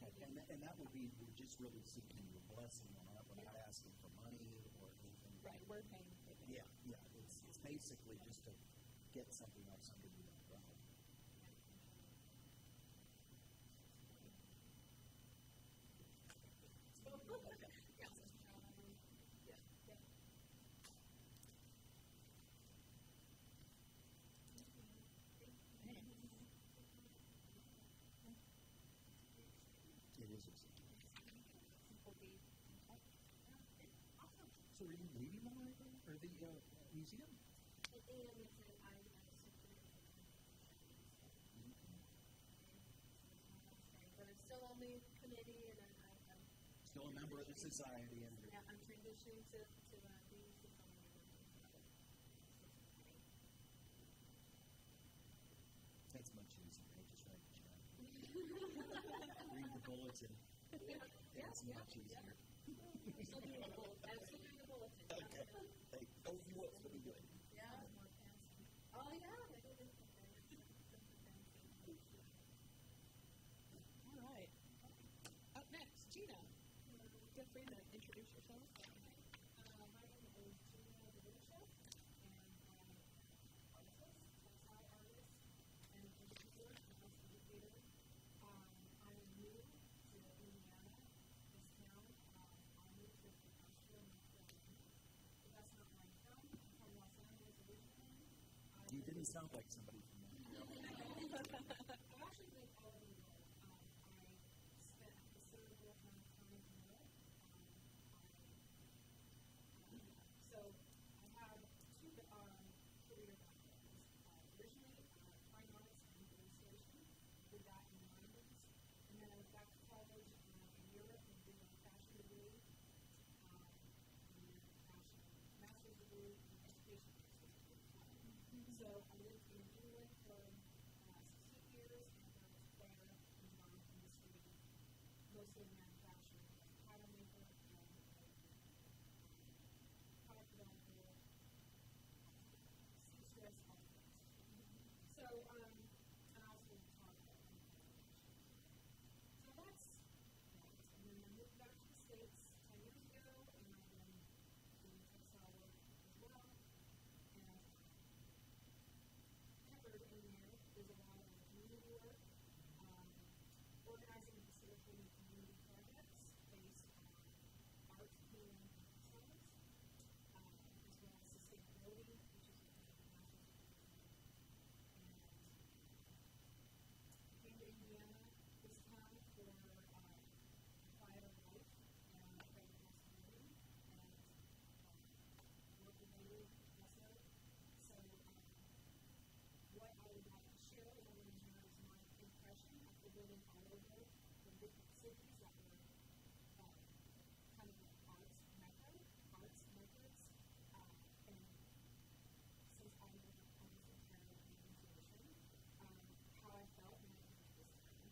Okay, and that would be, we're just really seeking your blessing on that, we're not asking for money or anything. Right, we're paying for it. Yeah, it's basically just to get something else under the umbrella. It is exciting. So are you leaving the library or the museum? At AM, it's an I'm secretary but I'm still on the committee, and I'm Still a member of the society and yeah, I'm transitioning to being the committee member. that's much easier. I just write a check. Read the bulletin. That's much easier. I'm still doing the bulletin. I'm still doing the bulletin. Okay. Hey, oh, you what are we doing? Yeah. More fancy. Oh, yeah. I did it. All right. Up next, Gina. Feel free to introduce yourself. My name is Gina DeLucia, and I'm an artist, textile artist, and educator, educator. I'm new to Indiana, this town. I moved to Nebraska, North Carolina, but that's not where I'm from. I'm from Los Angeles originally. You didn't sound like somebody from there. I actually lived all over the world. I spent a considerable amount of time in Europe. So I have two career backgrounds. Originally, fine arts and illustration. Did that in the 90s. And then I went back to college in Europe and did a fashion degree. And then a master's degree in education. So I lived in England for 16 years, and I was there in the wine industry, mostly manufacturing, like pattern maker and product developer, seamstress, all of those. So, and I also taught at So that's that. And then I moved back to the States 10 years ago, and I've been doing textile work as well. And covered in there, there's a lot of community work, organizing and facilitating community projects based on art, healing, and textiles, as well as sustainability, which is a master's degree. And I came to Indiana this time for quieter life and greater possibility, and working later also. So, what I would like to share with everyone here is my impression after living all over the different cities that were kind of arts meccas, and since I lived almost entirely in intuition, how I felt when I came to this town.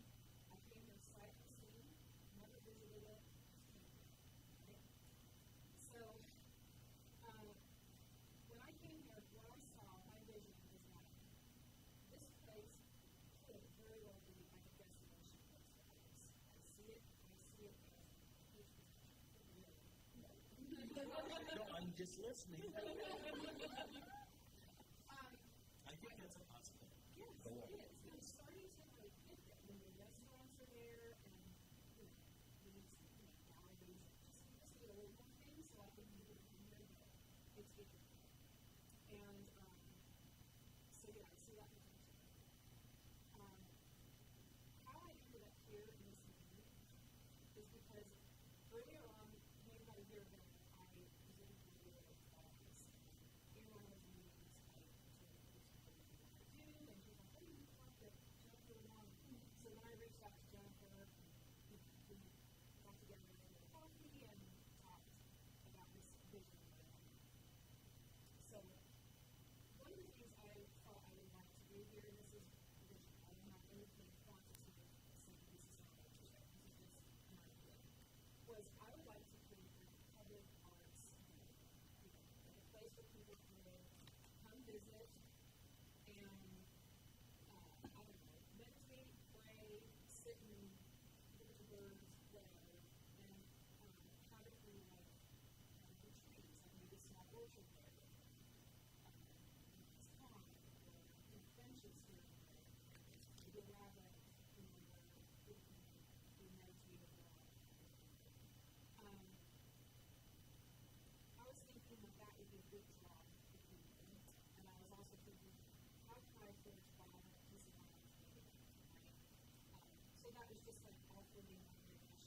I came here sight unseen, never visited it, just came here, right? So, when I came here, what I saw, my vision is that this place could very well be like a destination place for artists. I see it as a huge potential. Really. No, I'm just listening. Um, I think that's a possibility. Yes, Go on. it is. I'm starting to like get there. When the restaurants are there and these galleries, just need a little more things so I can do it in here, but it's getting there. And so yeah, I see that potential. How I ended up here in this meeting is because earlier on, maybe about a year ago, I was in a video of in one of those meetings, I told her what I do, and she's like, "Oh, you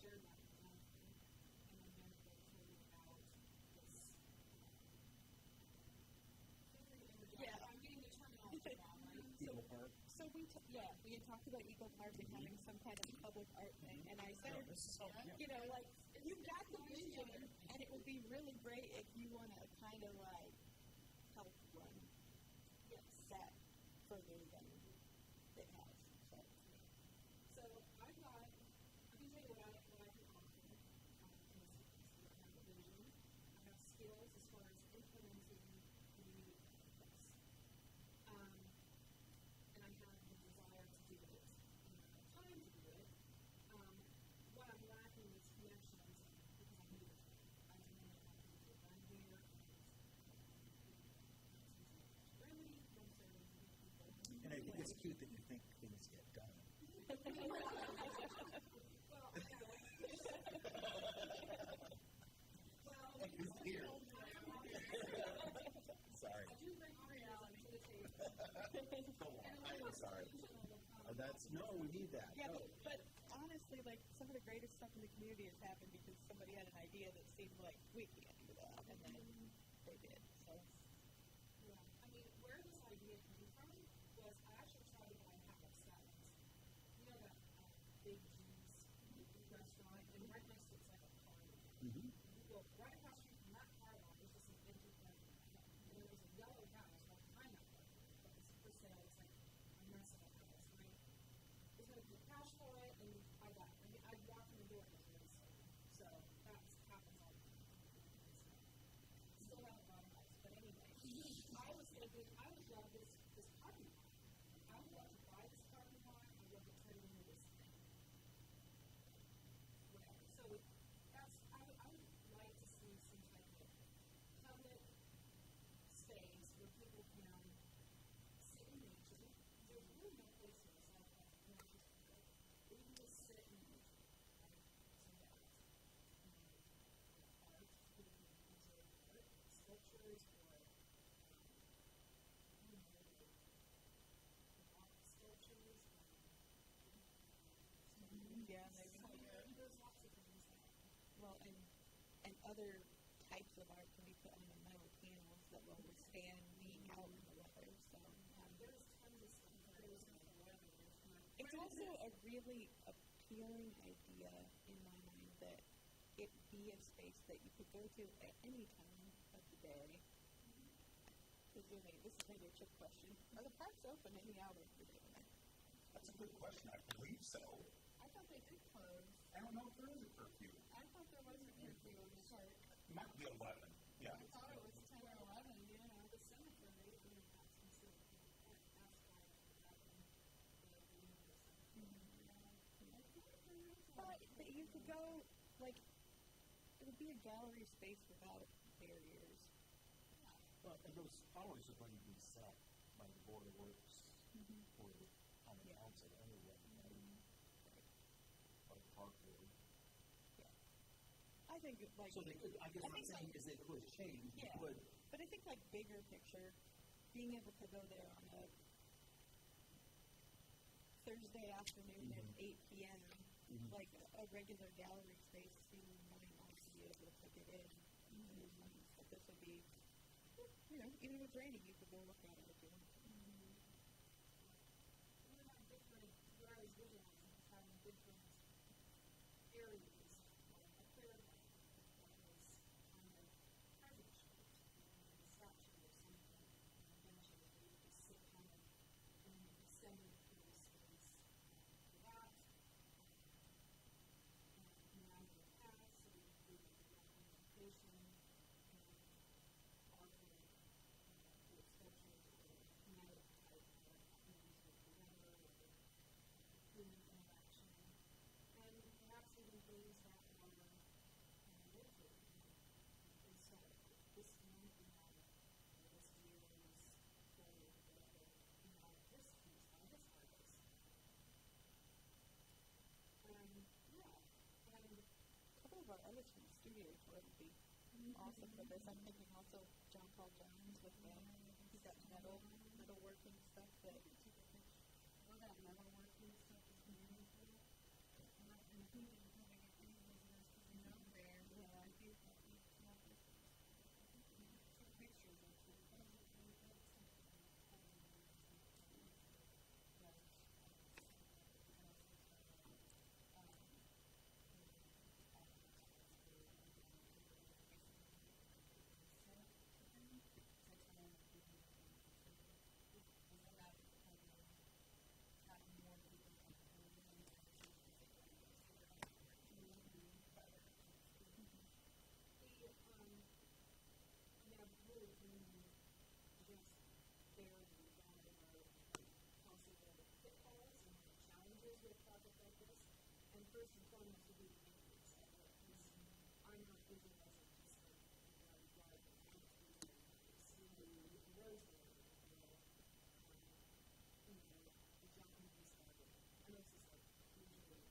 shared that with Jonathan, and then Jennifer told me about this. Yeah. I'm getting the terminology wrong, right? Eagle Park. So we had talked about Eagle Park and having some kind of public art thing, and I said, you know, like, you've got the vision, and it would be really great if you want to kind of like help run that further than it has. So I can tell you what I can offer in this case. I have a vision. I have skills as far as implementing community practice. And I have the desire to do it. And I have time to do it. What I'm lacking is connections because I need it. I don't know if I can do it. I'm here. Remedy from serving people. And I think it's cute that you think things get done. Who's here? Sorry. I do bring reality to the table. Go on. I'm sorry. No, we need that. Yeah, No. but honestly, like, some of the greatest stuff in the community has happened because somebody had an idea that seemed like we can't do that, and then they did. So. Yeah. I mean, where this idea came from was I actually tried to buy half of Skylands. You know that Big G's restaurant, and right next to it's like a car lot. Mm-hmm. Well, right across the street from that car lot, there's just an empty parking lot. And there was a yellow house right behind that parking lot that was for sale. It's like a mess of a house, right? Was going to pay cash for it, and I got it. I mean, I'd walk in the door and it was already sold. So that happens all the time. Still haven't bought a house, but anyway, I was thinking I would love this parking lot. I would love to buy this parking lot. I would love to turn it into this thing. Whatever. So that's I would like to see some type of public space where people can sit in nature. There's really no place for us like that. We can just sit in nature, right? So that art, we can observe art, sculptures, or rock sculptures. Yeah, maybe. There's lots of things that. Well, and other types of art can be put on the metal panels that will withstand being out in the weather. So There's tons of stuff. There's nothing weather. There's not. it's also a really appealing idea in my mind that it be a space that you could go to at any time of the day. Presuming, this is maybe a trick question. Are the parks open any hour of the day? That's a good question. I believe so. I thought they did close. I don't know if there is a curfew. I thought there was a curfew in the park. It might be 11. Yeah. I thought it was 10 or 11, yeah. The cemetery, I mean, that's considered public art. That's why that one, the Universal. But you could go, like, it would be a gallery space without barriers. Well, and those hours are going to be set by the Board of Works or the common council anyway. Or the park board. I think, like... So they could, I guess what I'm saying is they could change. They Yeah, could. but I think, like, bigger picture, being able to go there on a Thursday afternoon at 8 p.m., like a regular gallery space seemed might not be able to put it in. But this would be, you know, even if it's raining, you could go look at it if you want to. We have different, what I was visualizing is having different areas, like a clear one that was kind of present shaped, and a statue or something, and benches where you could sit kind of in a descended through the space for that. And meandering paths, so we could do documentation and also with sculptures or kinetic type activities with the weather or human interaction, and perhaps even things that are nature. And so this month we have, or this year is for whatever, we have this piece by this artist. Yeah, and A couple of our artists from the studio tour would be awesome for this. I'm thinking also John Paul Jones with he's got metalworking stuff that All that metalworking stuff is beautiful. And I think it's having an mean, first and foremost would be the maintenance of it, because I'm not visualizing just like, driving out to see the roads that are, the Japanese garden. I know this is like usually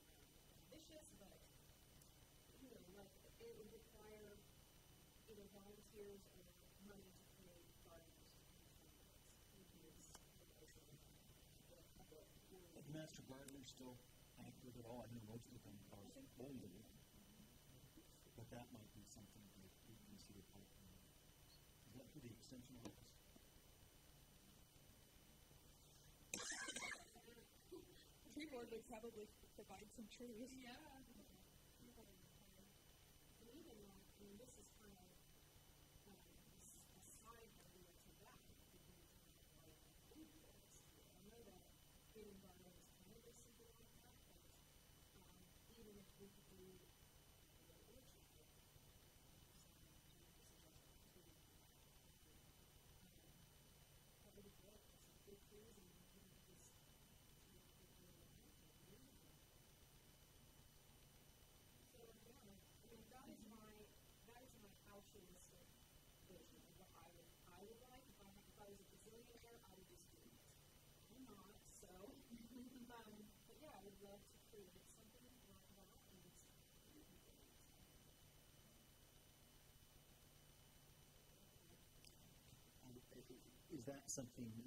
ambitious, but, like, it would require either volunteers or money to create gardens to control it. Is Master Gardener still active at all? I know most of them are older, but that might be something that you consider partnering. Is that for the extension office? Tree board would probably provide some trees. Yeah. And even like, I mean, this is kind of a side idea to that, because like food forest. I know that food environment is kind of something like that, but even if we could do a orchard, that would be great. Some big trees and just that is my altruistic vision of what I would like. If I was a gazillionaire, I would just do it. I'm not, so but yeah, I would love to create something like that and Is that something you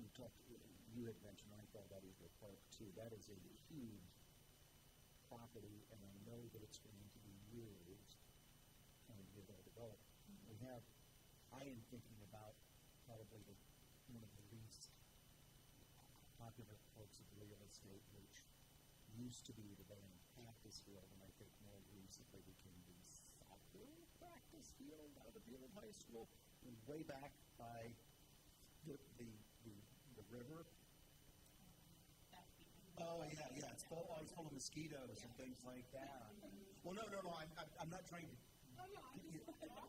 had mentioned, I thought about Eagle Park too, that is a huge property, and I know that it's going to be used when we get all developed. I am thinking about probably one of the least popular parts of real estate, which used to be the band practice field, and I think more recently became the soccer practice field out of the field high school, and way back by the river. Oh, yeah, it's always full of mosquitoes and things like that. Well, no, I'm not trying to,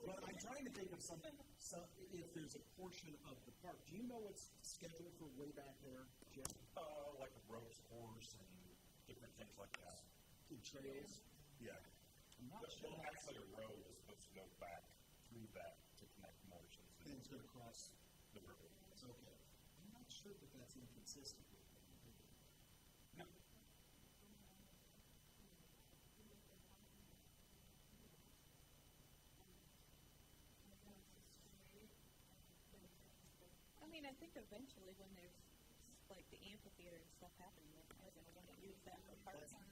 but I'm trying to think of something, if there's a portion of the park. Do you know what's scheduled for way back there, Jeff? Like a ropes course and different things like that. The trails? Yeah. I'm not sure. Well, actually, a road is supposed to go back through that to connect Martians. And it's going to cross. The river. Okay. I'm not sure that that's inconsistent with anything. No. I mean, I think eventually when there's like the amphitheater and stuff happening, they're going to want to use that for parks. Yeah,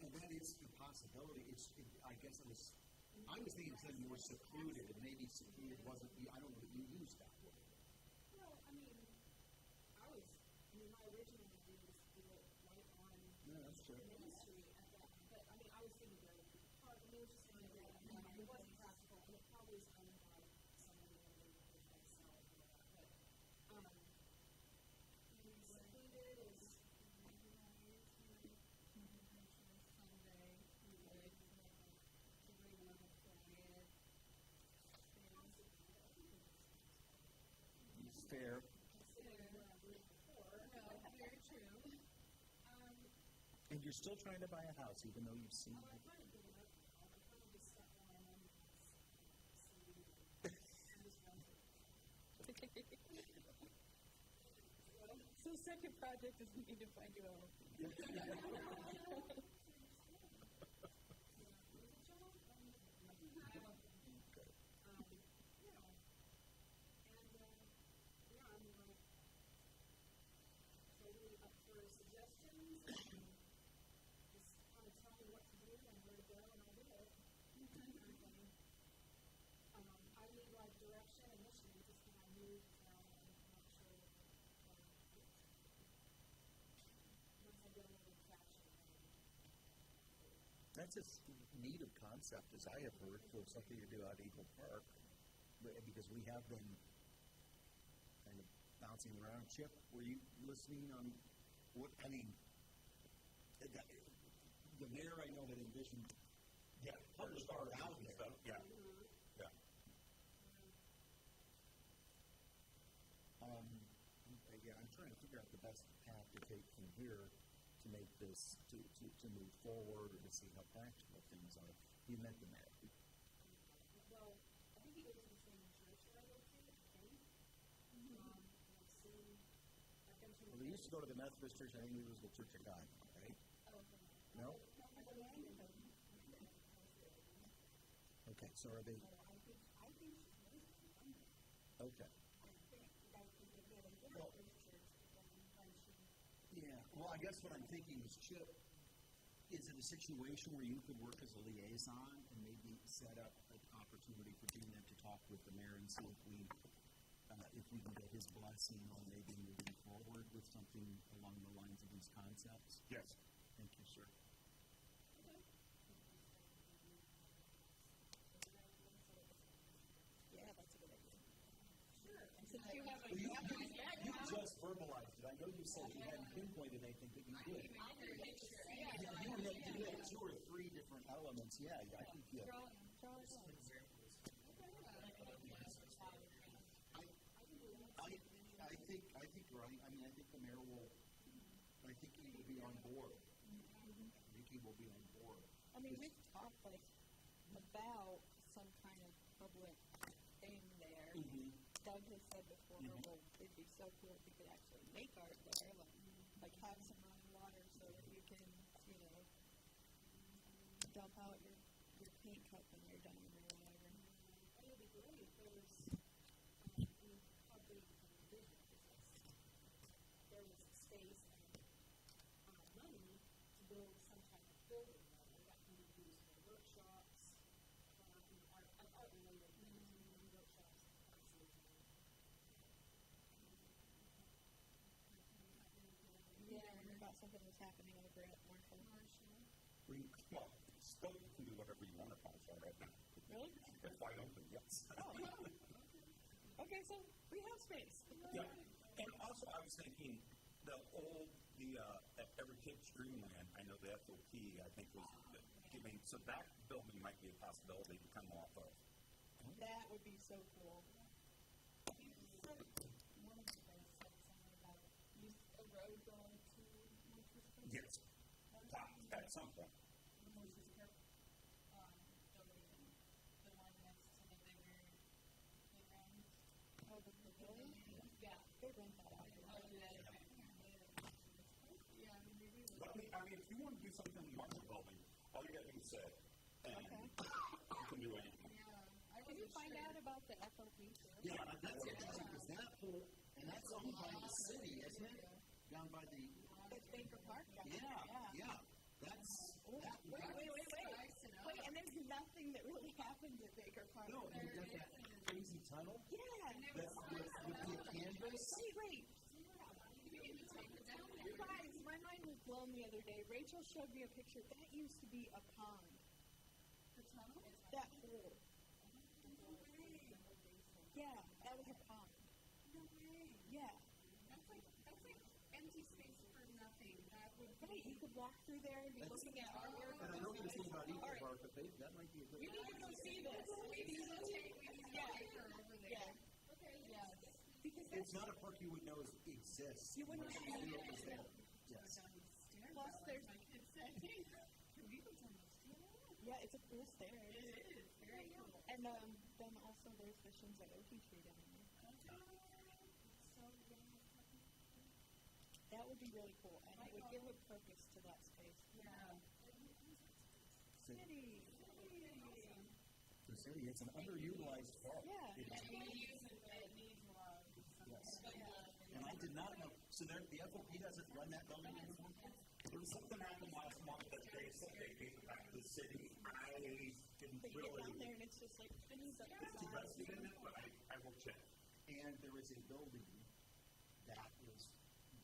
and that is a possibility. I guess I was thinking something more secluded, and maybe secluded wasn't, I don't know that you used that word. well, I mean, my original idea was to do it right on That's true. Main Street at that, but I mean, I was thinking very park, I mean, it was just kind of like, it wasn't practical, and it probably is owned by somebody that would sell it for that, but, secluded is, someday, we would, to bring another client, Fair. very true. And you're still trying to buy a house, even though you've seen I it. kind of give it up now. I kind of just stuck on my own house, CD, and just rented. So the second project is we need to find you a home. Totally up for suggestions, and just kind of tell me what to do and where to go, and I'll do it. I need like direction initially, just when I moved down, and I'm not sure what once I get a little traction. That's as neat a concept as I have heard for something to do at Eagle Park, because we have been kind of bouncing around. Chip, were you listening on what, I mean, the mayor I know had envisioned public art out there. Stuff. Yeah. Yeah. yeah, I'm trying to figure out the best path to take from here to make this, to move forward or to see how practical things are. You met the mayor. Well, I think he goes to the same church that I go to, I think. And I've seen, I've been to. Well, they used to go to the Methodist church, I think it was the Church of God, right? Oh, okay. No? No, I don't know. Okay, so are they, I think she's mostly from there. okay. I think, like, again, Well- this church, but then when she. Yeah, well, I guess what I'm thinking is, Chip, is it a situation where you could work as a liaison and maybe set up an opportunity for Gina to talk with the mayor and see if we can get his blessing on maybe moving forward with something along the lines of these concepts? Yes. Thank you, sir. Yeah, that's a good idea. Sure. And since you have a, Well, you just verbalized it. I know you said you hadn't pinpointed anything, but you did. You had 2 or 3 different elements. Yeah, I think you. I think right. I mean, I think the mayor will. I think he will be on board. I think he will be on board. I mean, we've talked like about some kind of public thing there. Doug has said before, well, it'd be so cool if we could actually make art there, like have some running water so that you can, you know, dump out your paint cup when you're done or whatever. It would be great if there was, I mean, how big of a vision is this? There was space and money to build some type of building there that can be used for workshops, art-related workshops, absolutely. Yeah, I remember about something was happening over at Marshall. Well, still you can do whatever you want at Marshall right now. Really? It's wide open, yes. Okay, so we have space. Yeah, and also I was thinking Every Kid's Dreamland, I know the FOP, I think was giving, so that building might be a possibility to come off of. That would be so cool. One of the guys said something about a road going to Montrose Place. Yes, at some point. Moses Park, donating the one next to the bigger playground. Oh, the pavilion? Yeah. They rent that out. Oh, yeah. Yeah, I mean, maybe we But I mean, if you want to do something in the Marshall building, all you got to do is say, and you can do anything. Did you find out about the FOP too? Yeah, that's interesting because that whole, and that's owned by the city, isn't it? Down by the. It's Baker Park. Yeah. That's. That, Wait, and there's nothing that really happens at Baker Park. No, you got that crazy tunnel. Yeah. That's with the canvas. Wait. You guys, my mind was blown the other day. Rachel showed me a picture. That used to be a pond. The tunnel? That hole. Yeah, that was a pond. No way. Yeah. That's like empty space for nothing. That would Right, you could walk through there and be looking at artwork. And I know you're thinking about Eco Park, but that might be a good. We need to go see this. we need to take over there. Yeah. Okay, yeah. Because It's not a park you would know exists. You wouldn't unless know. you knew it was there. Yes. plus there's My kids said, can we go down those stairs? yeah, it's a cool stair. It is. Very cool. And then also there's the Shinzo-Oki tree down there. That would be really cool, and it would give a purpose to that space. Yeah. City. The city, it's an underutilized park. Yeah. It is. It needs a lot. Yes. And I did not know. So the FOP doesn't run that building anymore? There was something happened last month that they said they gave it back to the city. I didn't But you get really down there and it's just like, invested in it, but I will check. And there is a building that is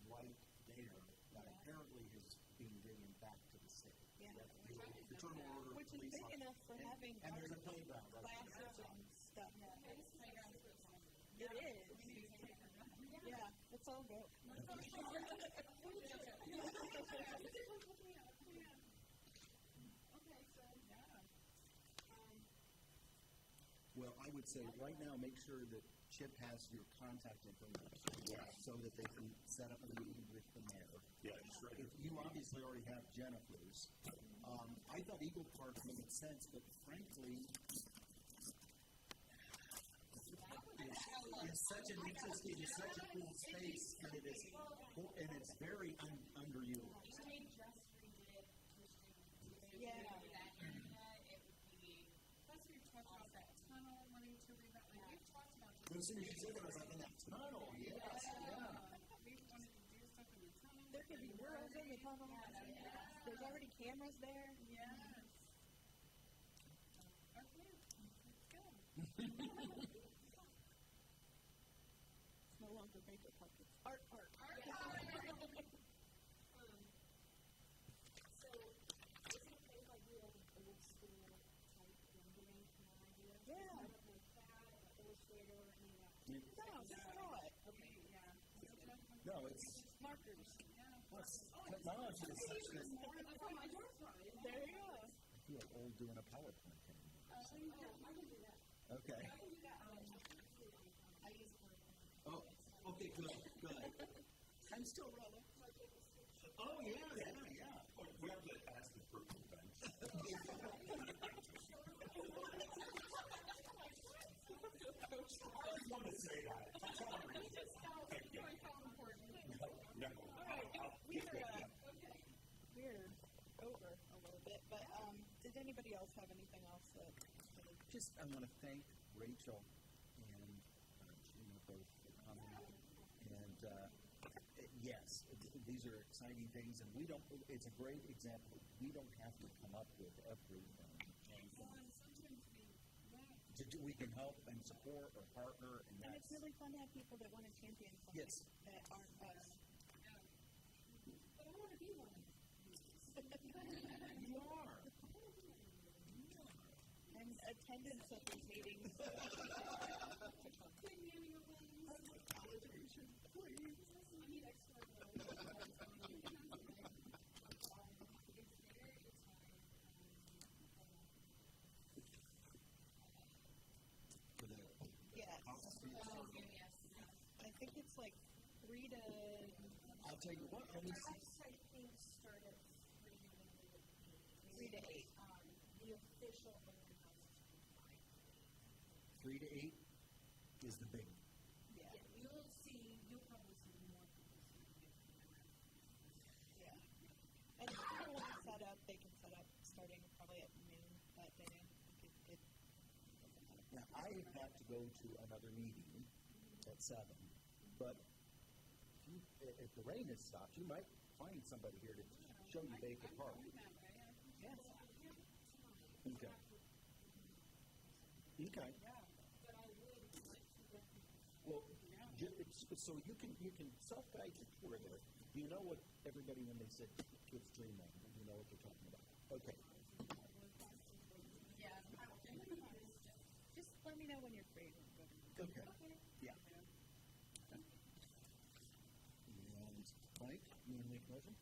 right there that apparently is being given back to the city. Yeah. The Fraternal Order which is Police big Officer. enough for having And there's a playground right there. classes and stuff. It is. Yeah, let's all go. Well, I would say right now, make sure that Chip has your contact information, so that they can set up a meeting with the mayor. Yeah, it's right. You obviously already have Jennifer's. I thought Eagle Park made sense, but frankly, it's such an interesting, it's such a cool space, and it's very underutilized. They just redid Cushing. Yeah. That area, it would be. Plus, we've talked about that tunnel wanting to revamp. Like, we've talked about But as soon as you said that, I was like, in that tunnel, yes, yeah. we wanted to do stuff in the tunnel. There could be worlds in the tunnel. There's already cameras there. Yes. Okay, let's go. It's no longer Baker Park. It's art park. So, isn't things like we have an old school type rendering kind of idea? Yeah. I don't know if that, or Illustrator, or any of that. No, draw it. Okay, yeah. No, it's, Markers. technology is such that That's on my door front. There you go. I feel old doing a PowerPoint. I can do that. Okay. I can do that. I use Word. Oh, okay, good. I'm still relevant. Oh, yeah. We have to ask the proof of bench. I just want to say that. For some reason. Thank you. No. We're over a little bit, but did anybody else have anything else that? Just, I want to thank Rachel and Gina both for coming. And yes, these are exciting things, and it's a great example. We don't have to come up with everything. We can help and support or partner, and And that's... it's really fun to have people that want to champion something Yes. that aren't us. But I want to be one of these. You are. And attendance at these meetings. Validation, please. I need extra I think it's like 3 to... I'll tell you what, let me see. website things start at 3 to 8. The official open house is 3 to 8 is the big one. Yeah. you'll probably see more people Yeah. And if people want to set up, they can set up starting probably at noon that day. Now, I have had to go to another meeting at 7, but if the rain has stopped, you might find somebody here to show you Baker Park. Yes. Okay. Okay. Well, so you can self-guide your tour there. Do you know what everybody, when they said kids dream of, do you know what they're talking about? Okay. Just let me know when you're free. Okay. Yeah. And Mike, you want to make a motion?